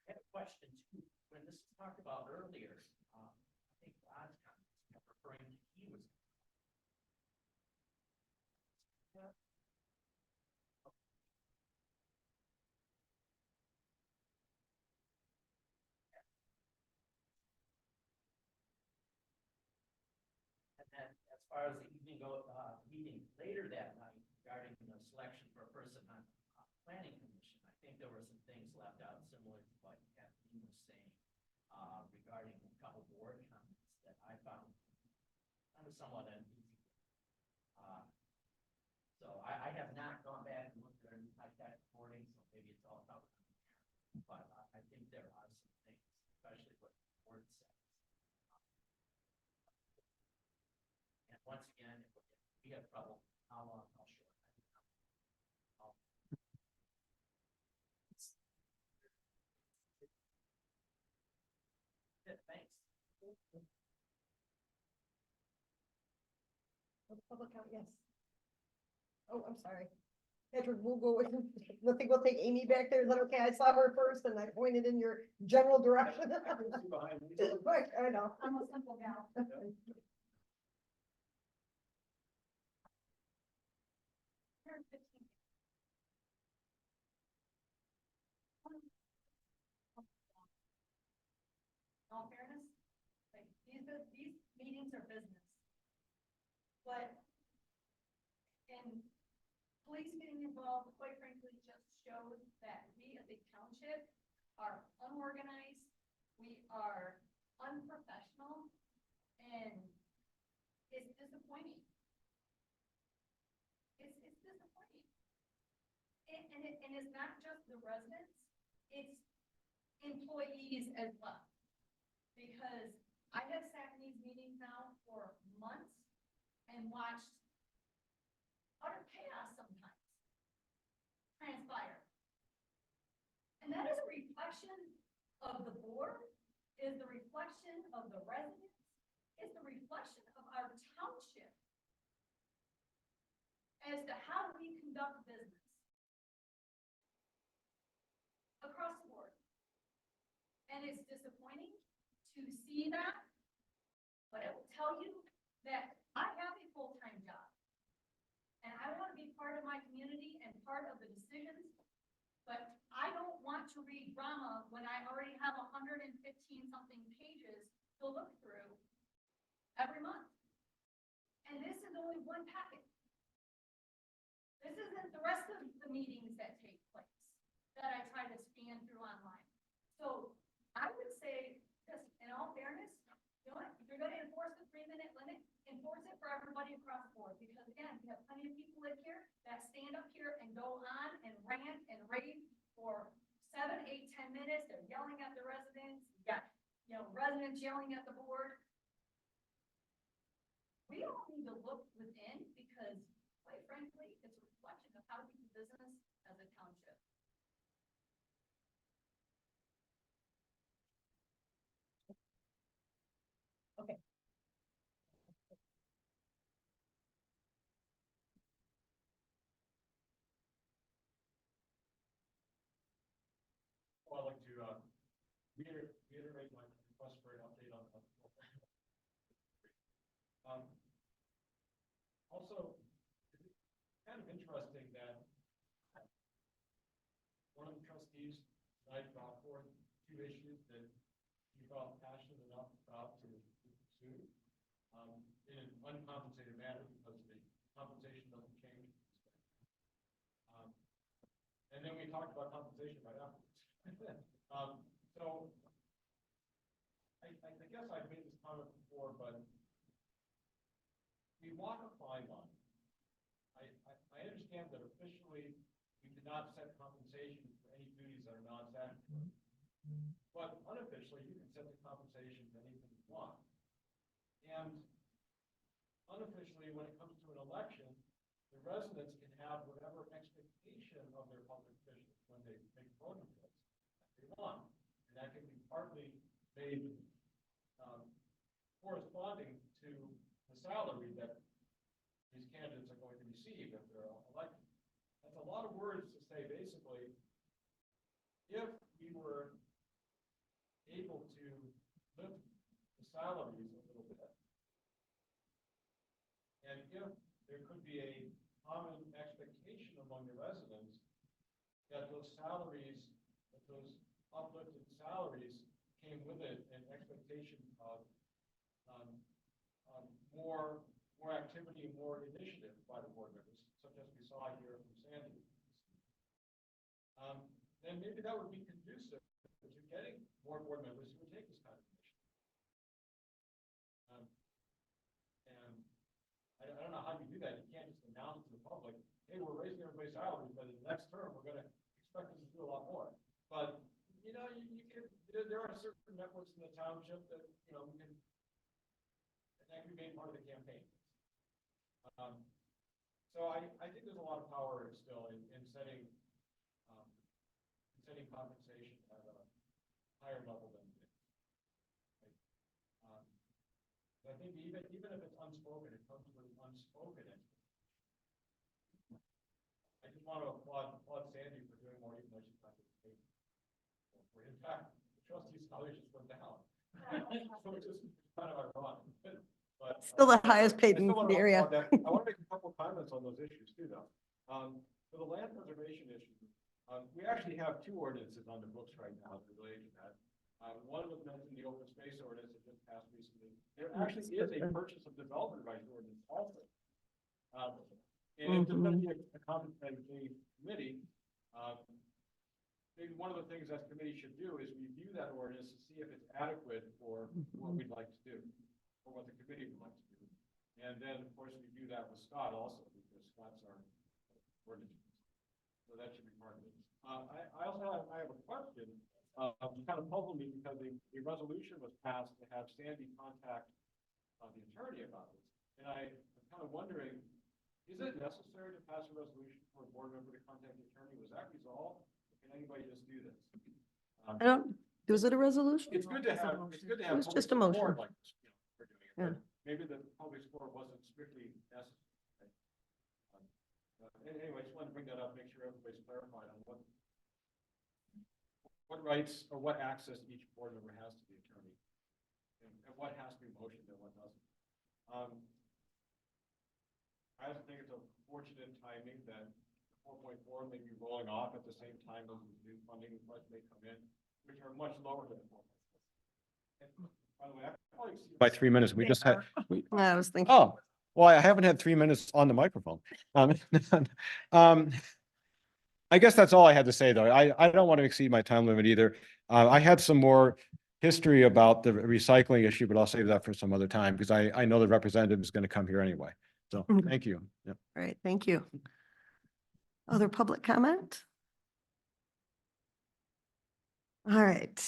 I had a question too. When this was talked about earlier, I think Rod's comments kept referring to he was. And then as far as the evening meeting later that night regarding the selection for a person on planning commission, I think there were some things left out similar to what Kathleen was saying regarding a couple board comments that I found kind of somewhat uneasy. So I have not gone back and looked at our ITAC recording, so maybe it's all covered. But I think there are some things, especially what the board says. And once again, if we have trouble, how long, how short. Thanks. Public comment, yes. Oh, I'm sorry. Patrick, we'll go with, I think we'll take Amy back there. Is that okay? I saw her first and I pointed in your general direction. Right, I know. I'm a simple gal. But, and police getting involved, quite frankly, just shows that we as a township are unorganized, we are unprofessional, and it's disappointing. It's disappointing. And it's not just the residents, it's employees as well. Because I have sat in these meetings now for months and watched utter chaos sometimes transpire. And that is a reflection of the board, is the reflection of the residents, is the reflection of our township as to how we conduct business across the board. And it's disappointing to see that, but I will tell you that I have a full-time job. And I want to be part of my community and part of the decisions, but I don't want to read drama when I already have 115 something pages to look through every month. And this is only one packet. This isn't the rest of the meetings that take place that I try to scan through online. So I would say, just in all fairness, you know what, if you're gonna enforce the 3-minute limit, enforce it for everybody across the board, because again, we have plenty of people live here that stand up here and go on and rant and rave for 7, 8, 10 minutes, they're yelling at the residents, you got, you know, residents yelling at the board. We all need to look within, because quite frankly, it's a reflection of how we do business as a township. Well, I'd like to reiterate my request for an update on. Also, it's kind of interesting that one of the trustees tonight brought forth 2 issues that you felt passionate enough about to pursue in an uncompensated manner, because the compensation doesn't change. And then we talked about compensation right afterwards. So I guess I've made this comment before, but we walk a fine line. I understand that officially we cannot set compensation for any duties that are non-statutory. But unofficially, you can set the compensation for anything you want. And unofficially, when it comes to an election, the residents can have whatever expectation of their public officials when they make voting bills that they want. And that can be partly made corresponding to the salary that these candidates are going to receive if they're elected. That's a lot of words to say, basically, if we were able to lift the salaries a little bit, and if there could be a common expectation among the residents that those salaries, that those uplifted salaries came with it an expectation of more activity, more initiative by the board members, such as we saw here from Sandy. Then maybe that would be conducive to getting more board members who would take this kind of initiative. And I don't know how you do that. You can't just announce to the public, hey, we're raising everybody's salaries, but in the next term, we're going to expect them to do a lot more. But, you know, you can, there are certain networks in the township that, you know, that can be made part of the campaign. So I think there's a lot of power still in setting compensation at a higher level than it is. I think even if it's unspoken, it comes with unspoken expectation. I just want to applaud Sandy for doing more, even though she's not getting paid. In fact, the trustees' salary just went down. So it's just kind of ironic. But, Still the highest paid in the area. I want to make a couple of comments on those issues too, though. For the land preservation issue, we actually have 2 ordinances on the books right now that relate to that. One was mentioned, the open space ordinance that just passed recently. There actually is a purchase of development rights ordinance also And if there's gonna be a competency committee, maybe one of the things that committee should do is review that ordinance to see if it's adequate for what we'd like to do, or what the committee would like to do. And then, of course, review that with Scott also, because Scott's our ordinance. So that should be part of it. I also have a question, kind of puzzled me because the resolution was passed to have Sandy contact the attorney about this. And I'm kind of wondering, is it necessary to pass a resolution for a board member to contact the attorney? Was that resolved? Can anybody just do this? I don't, was it a resolution? It's good to have, it's good to have. It was just a public motion. support like this, for doing it, Yeah. but maybe the public support wasn't strictly necessary. Anyway, I just wanted to bring that up, make sure everybody's clarified on what rights or what access each board member has to the attorney, and what has to be motioned and what doesn't. I also think it's a fortunate timing that 4.4 may be rolling off at the same time as the new funding requests may come in, which are much lower than 4.4. By the way, I probably exceeded by 3 minutes. We just had. I was thinking. Oh, well, I haven't had 3 minutes on the microphone. I guess that's all I had to say, though. I don't want to exceed my time limit either. I had some more history about the recycling issue, but I'll save that for some other time because I know the representative is going to come here anyway. So Okay. thank you. Yep. All right, thank you. Other public comment? All right,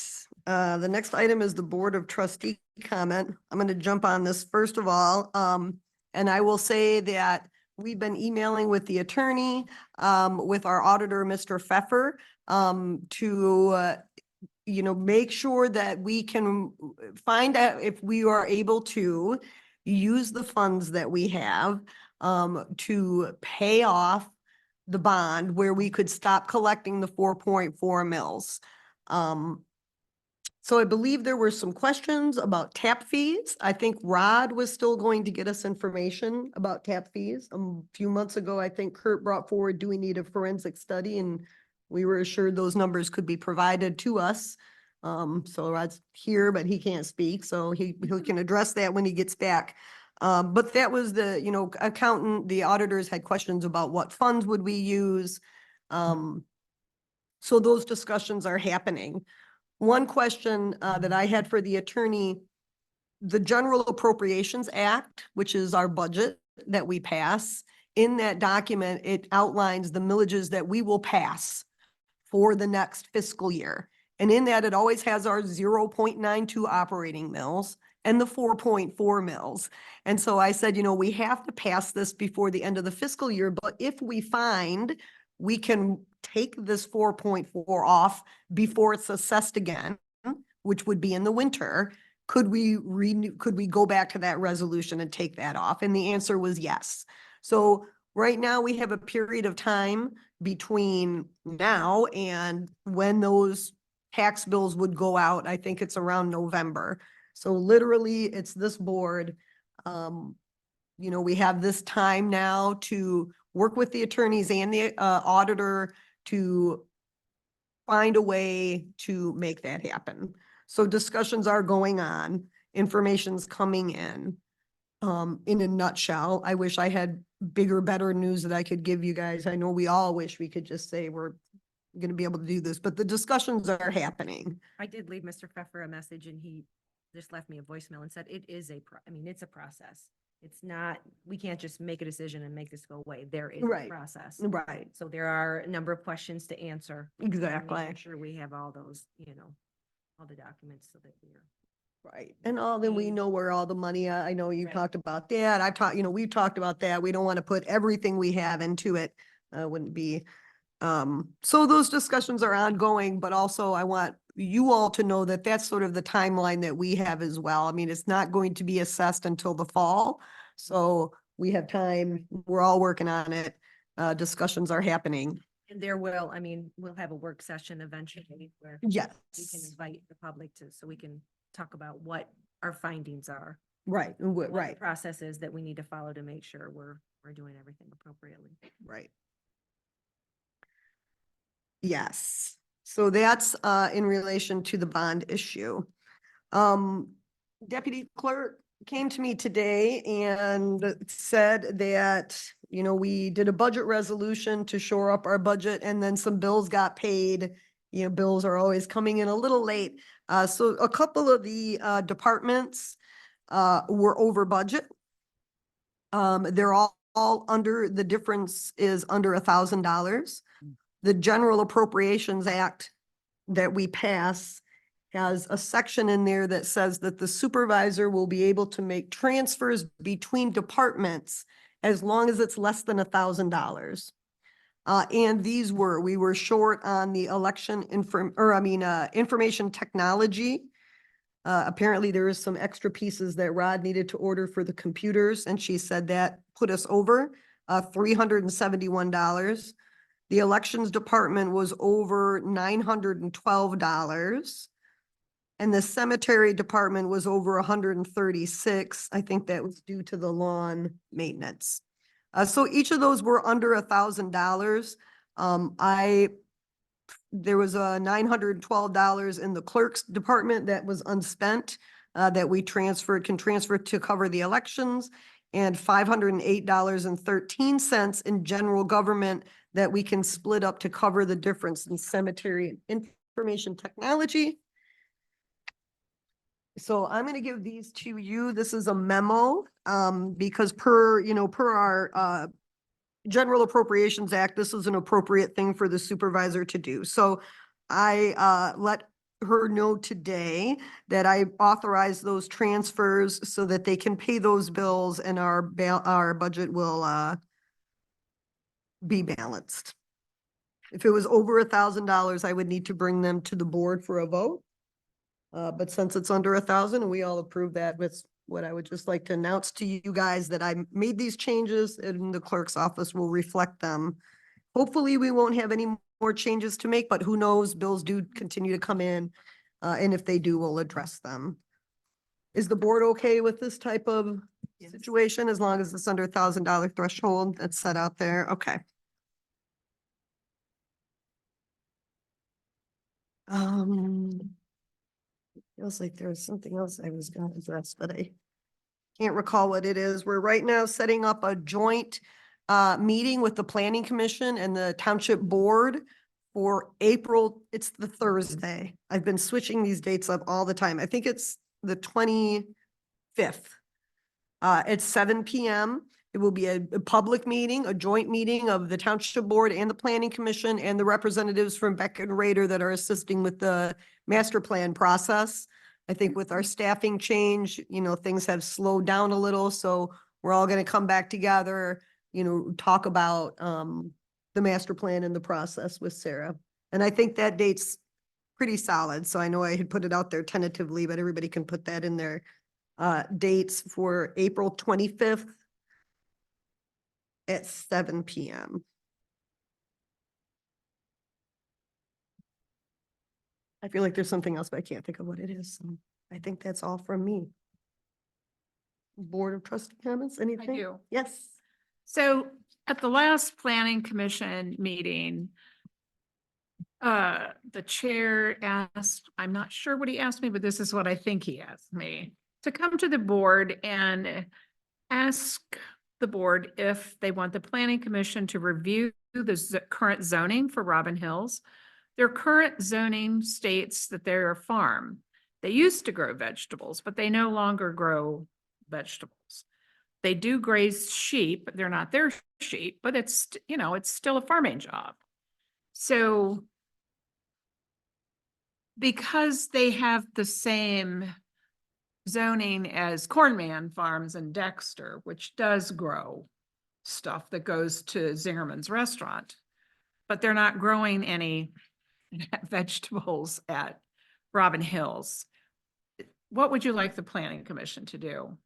the next item is the Board of Trustee comment. I'm going to jump on this first of all. And I will say that we've been emailing with the attorney, with our auditor, Mr. Pfeffer, to, make sure that we can find out if we are able to use the funds that we have, to pay off the bond where we could stop collecting the 4.4 mils. So I believe there were some questions about tap fees. I think Rod was still going to get us information about tap fees. A few months ago, I think Kurt brought forward, do we need a forensic study? And we were assured those numbers could be provided to us. So Rod's here, but he can't speak, so he can address that when he gets back. But that was the, accountant, the auditors had questions about what funds would we use. So those discussions are happening. One question that I had for the attorney, the General Appropriations Act, which is our budget that we pass, in that document, it outlines the millages that we will pass for the next fiscal year. And in that, it always has our 0.92 operating mills and the 4.4 mils. And so I said, we have to pass this before the end of the fiscal year, but if we find we can take this 4.4 off before it's assessed again, which would be in the winter, could we go back to that resolution and take that off? And the answer was yes. So right now we have a period of time between now and when those tax bills would go out. I think it's around November. So literally it's this board. We have this time now to work with the attorneys and the auditor to find a way to make that happen. So discussions are going on, information's coming in. In a nutshell, I wish I had bigger, better news that I could give you guys. I know we all wish we could just say we're going to be able to do this, but the discussions are happening. I did leave Mr. Pfeffer a message and he just left me a voicemail and said it is it's a process. It's not, we can't just make a decision and make this go away. There is a Right. process. Right, So there are a number of questions to answer. and exactly. making sure we have all those, all the documents so that we're. Right. And then we know where all the money, I know you Right. talked about that. I've talked, we've talked about that. We don't want to put everything we have into it. Wouldn't be. So those discussions are ongoing, but also I want you all to know that that's sort of the timeline that we have as well. I mean, it's not going to be assessed until the fall. So we have time. We're all working on it. Discussions are happening. And we'll have a work session eventually where Yes. we can invite the public so we can talk about what our findings are. Right, what the right, process is that we need to follow to make sure we're doing everything appropriately. right. Yes, so that's in relation to the bond issue. Deputy Clerk, came to me today and said that, you know, we did a budget resolution to shore up our budget and then some bills got paid. You know, bills are always coming in a little late. So a couple of the departments were over budget. They're all under, the difference is under $1,000. The General Appropriations Act that we pass has a section in there that says that the supervisor will be able to make transfers between departments as long as it's less than $1,000. And we were short on the information technology. Apparently there is some extra pieces that Rod needed to order for the computers, and she said that put us over, $371. The elections department was over $912. And the cemetery department was over 136. I think that was due to the lawn maintenance. So each of those were under $1,000. There was a $912 in the clerk's department that was unspent, that we can transfer to cover the elections, and $508.13 in general government that we can split up to cover the difference in cemetery and information technology. So I'm gonna give these to you. This is a memo, because per our General Appropriations Act, this is an appropriate thing for the supervisor to do. So I let her know today that I authorize those transfers so that they can pay those bills and our budget will be balanced. If it was over $1,000, I would need to bring them to the board for a vote. But since it's under 1,000 and we all approve that, with what I would just like to announce to you guys that I made these changes and the clerk's office will reflect them. Hopefully we won't have any more changes to make, but who knows, bills do continue to come in. And if they do, we'll address them. Is the board okay with this type of situation as long as it's under $1,000 threshold that's set out there? Okay. Feels like there was something else I was gonna address, but I can't recall what it is. We're right now setting up a joint meeting with the Planning Commission and the Township Board for April. It's the Thursday. I've been switching these dates up all the time. I think it's the 25th. It's 7 p.m. It will be a public meeting, a joint meeting of the Township Board and the Planning Commission and the representatives from Beck and Rader that are assisting with the master plan process. I think with our staffing change, you know, things have slowed down a little, so we're all gonna come back together, you know, talk about the master plan and the process with Sarah. And I think that date's pretty solid, so I know I had put it out there tentatively, but everybody can put that in their dates for April 25th at 7 p.m. I feel like there's something else, but I can't think of what it is. So I think that's all from me. Board of Trustee comments, anything? I do. Yes. So at the last planning commission meeting, the chair asked, I'm not sure what he asked me, but this is what I think he asked me, to come to the board and ask the board if they want the planning commission to review the current zoning for Robin Hills. Their current zoning states that they're a farm. They used to grow vegetables, but they no longer grow vegetables. They do graze sheep, but they're not their sheep, but it's, you know, it's still a farming job. So because they have the same zoning as Cornman Farms in Dexter, which does grow stuff that goes to Zingerman's restaurant, but they're not growing any vegetables at Robin Hills. What would you like the planning commission to do?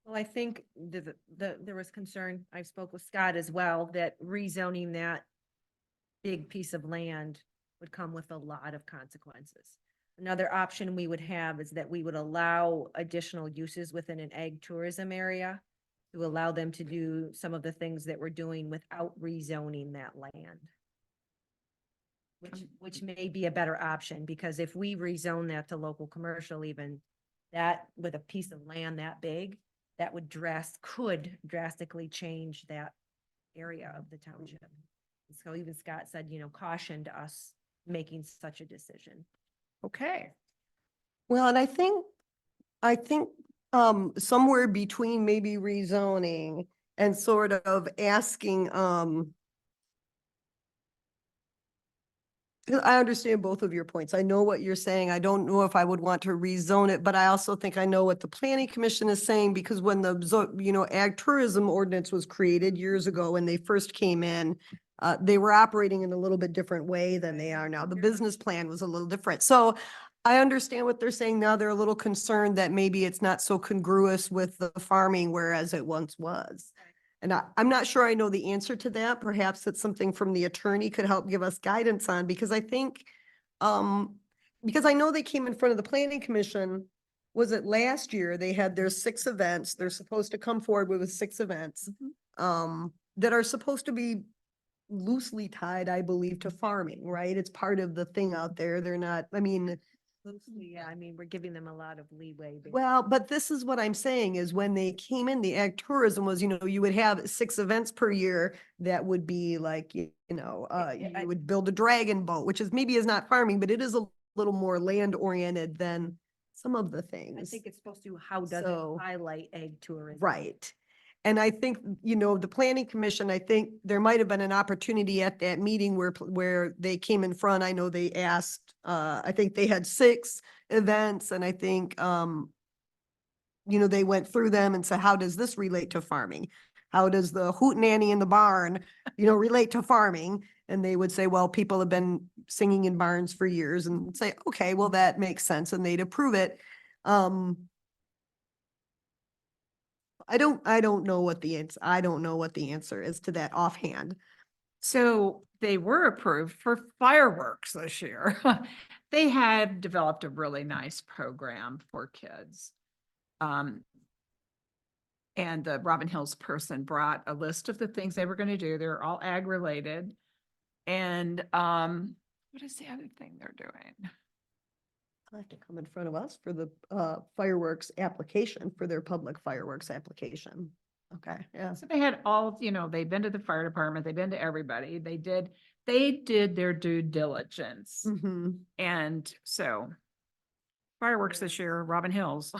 Well, I think there was concern, I spoke with Scott as well, that rezoning that big piece of land would come with a lot of consequences. Another option we would have is that we would allow additional uses within an ag tourism area to allow them to do some of the things that we're doing without rezoning that land. Which may be a better option, because if we rezone that to local commercial even, that with a piece of land that big, that would could drastically change that area of the township. So even Scott said, cautioned us making such a decision. Okay. Well, and I think, somewhere between maybe rezoning and sort of asking, 'cause I understand both of your points. I know what you're saying. I don't know if I would want to rezone it, but I also think I know what the planning commission is saying, because when the ag tourism ordinance was created years ago, when they first came in, they were operating in a little bit different way than they are now. The business plan was a little different. So I understand what they're saying now. They're a little concerned that maybe it's not so congruous with the farming, whereas it once was. And I'm not sure I know the answer to that. Perhaps it's something from the attorney could help give us guidance on, because I think, because I know they came in front of the planning commission, was it last year? They had their 6 events. They're supposed to come forward with 6 events, that are supposed to be loosely tied, I believe, to farming, right? It's part of the thing out there. They're not, I mean, Yeah, I mean, we're giving them a lot of leeway. well, but this is what I'm saying is when they came in, the ag tourism was, you would have 6 events per year that would be like, you would build a dragon boat, which is maybe is not farming, but it is a little more land oriented than some of the things. I think it's supposed to, how does So- it highlight ag tourism? Right. And I think, the planning commission, I think there might have been an opportunity at that meeting where they came in front. I know they asked, I think they had 6 events, and I think, they went through them and said, how does this relate to farming? How does the hootenanny in the barn, relate to farming? And they would say, well, people have been singing in barns for years, and say, okay, well, that makes sense, and they'd approve it. I don't know what the answer is to that offhand. So they were approved for fireworks this year. They had developed a really nice program for kids. And the Robin Hills person brought a list of the things they were going to do. They're all ag related. And what is the other thing they're doing? They'll have to come in front of us for the fireworks application, for their public fireworks application. Okay, yeah. So they had all, they've been to the fire department, they've been to everybody. They did their due diligence. Mhm. And so fireworks this year, Robin Hills.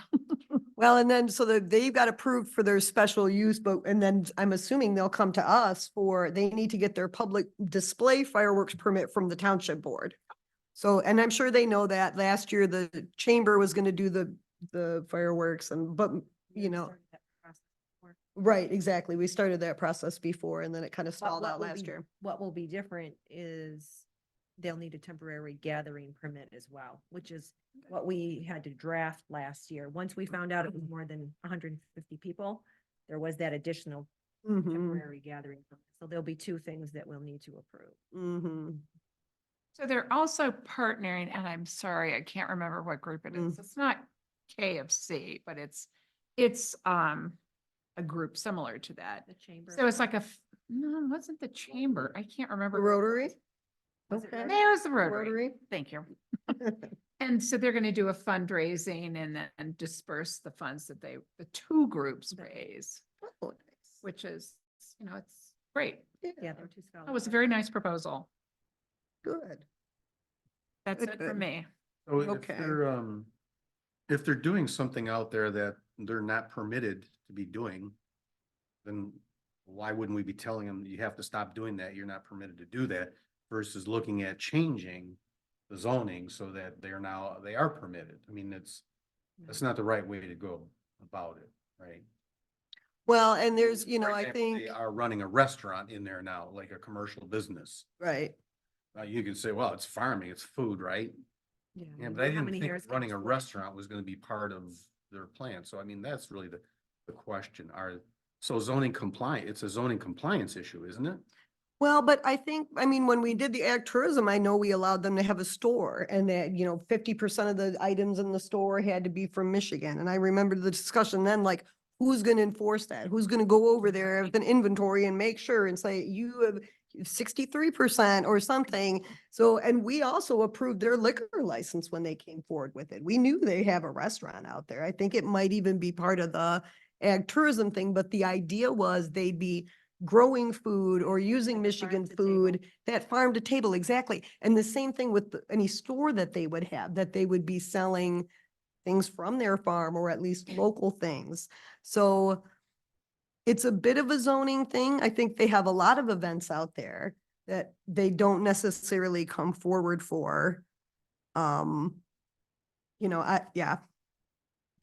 Well, and then so they've got approved for their special use, and then I'm assuming they'll come to us they need to get their public display fireworks permit from the township board. So, and I'm sure they know that last year the chamber was gonna do the fireworks right, exactly. We started that process before, and then it kind of stalled out last year. What will be different is they'll need a temporary gathering permit as well, which is what we had to draft last year. Once we found out it was more than 150 people, there was that additional Mhm. temporary gathering. Permit. So there'll be 2 things that we'll need to approve. Mhm. So they're also partnering, and I'm sorry, I can't remember what group it is. It's not KFC, but it's a group similar to that. The chamber. So it's like no, it wasn't the chamber. I can't remember. The Rotary? Was it Okay. There's the Rotary. Rotary? Thank you. And so they're going to do a fundraising and then disperse the funds that the 2 groups raise, Oh, nice. which is, it's great. Yeah, they're 2 scholars. That was a very nice proposal. Good. That's Good, it for good. me. So Okay. if they're doing something out there that they're not permitted to be doing, then why wouldn't we be telling them you have to stop doing that? You're not permitted to do that versus looking at changing the zoning so that they are permitted. I mean, that's not the right way to go about it, right? Well, and there's, For I example, think, they are running a restaurant in there now, like a commercial business. right. You could say, well, it's farming, it's food, right? Yeah, but I didn't think running a restaurant was gonna be part of their plan. So I mean, that's really the question. So zoning compliant, it's a zoning compliance issue, isn't it? Well, but I think, when we did the ag tourism, I know we allowed them to have a store, and that, 50% of the items in the store had to be from Michigan. And I remember the discussion then, like, who's gonna enforce that? Who's gonna go over there with an inventory and make sure and say, 63% or something. So, and we also approved their liquor license when they came forward with it. We knew they have a restaurant out there. I think it might even be part of the ag tourism thing, but the idea was they'd be growing food or using Like farm Michigan to table. food, that farm to table, exactly. And the same thing with any store that they would have, that they would be selling things from their farm or at least local things. So it's a bit of a zoning thing. I think they have a lot of events out there that they don't necessarily come forward for. Yeah.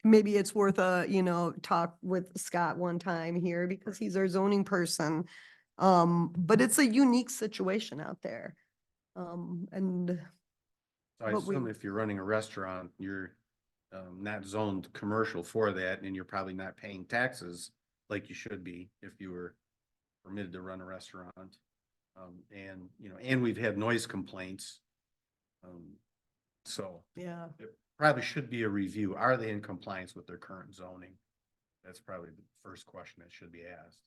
Maybe it's worth a, talk with Scott one time here because he's our zoning person. But it's a unique situation out there. And So I But we- assume if you're running a restaurant, you're not zoned commercial for that, and you're probably not paying taxes like you should be if you were permitted to run a restaurant. And we've had noise complaints. So yeah, it probably should be a review. Are they in compliance with their current zoning? That's probably the first question that should be asked.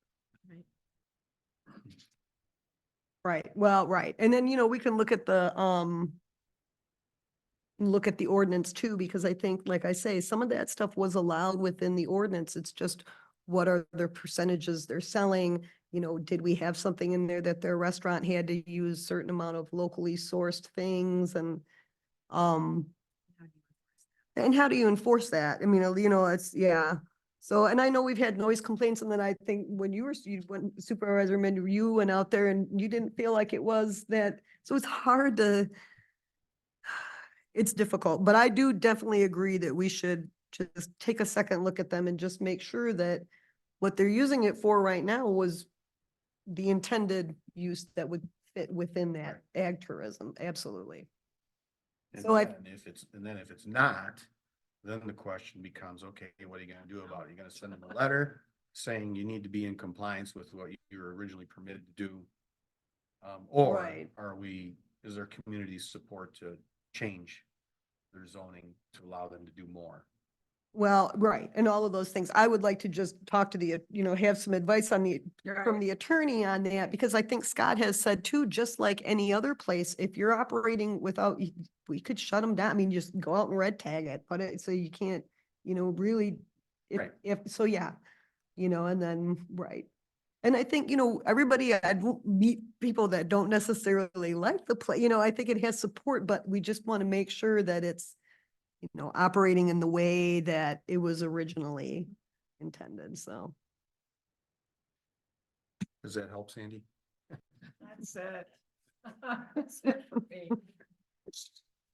right. Well, right. And then, we can look at the ordinance too, because I think, like I say, some of that stuff was allowed within the ordinance. It's just what are their percentages they're selling? Did we have something in there that their restaurant had to use certain amount of locally sourced things and how do you enforce that? I mean, it's, yeah. So, and I know we've had noise complaints and then I think when when Supervisor Mend, you went out there and you didn't feel like it was that, so it's hard to, it's difficult, but I do definitely agree that we should just take a second look at them and just make sure that what they're using it for right now was the intended use that would fit within that ag tourism. Absolutely. And So I- then if it's not, then the question becomes, okay, what are you gonna do about it? You're gonna send them a letter saying you need to be in compliance with what you were originally permitted to do? Or Right. is there community support to change their zoning to allow them to do more? Well, right, and all of those things. I would like to just talk to the, have some advice on from the attorney on that, because I think Scott has said too, just like any other place, if you're operating without, we could shut them down. I mean, just go out and red tag it, put it, so you can't, really, Right. so yeah, and then, right. And I think, everybody, I'd meet people that don't necessarily like the play, I think it has support, but we just want to make sure that it's, operating in the way that it was originally intended, so. Does that help, Sandy? That's it. That's it for me.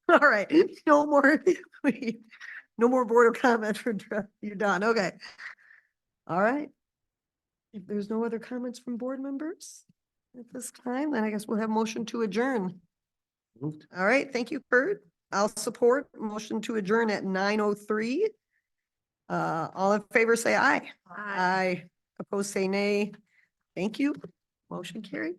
All right, no more, no more board of comment for, you're done, okay. All right. If there's no other comments from board members at this time, then I guess we'll have motion to adjourn. Moved. All right, thank you, Kurt. I'll support motion to adjourn at 9:03. All in favor, say aye. Aye. Opposed, say nay. Thank you. Motion carried.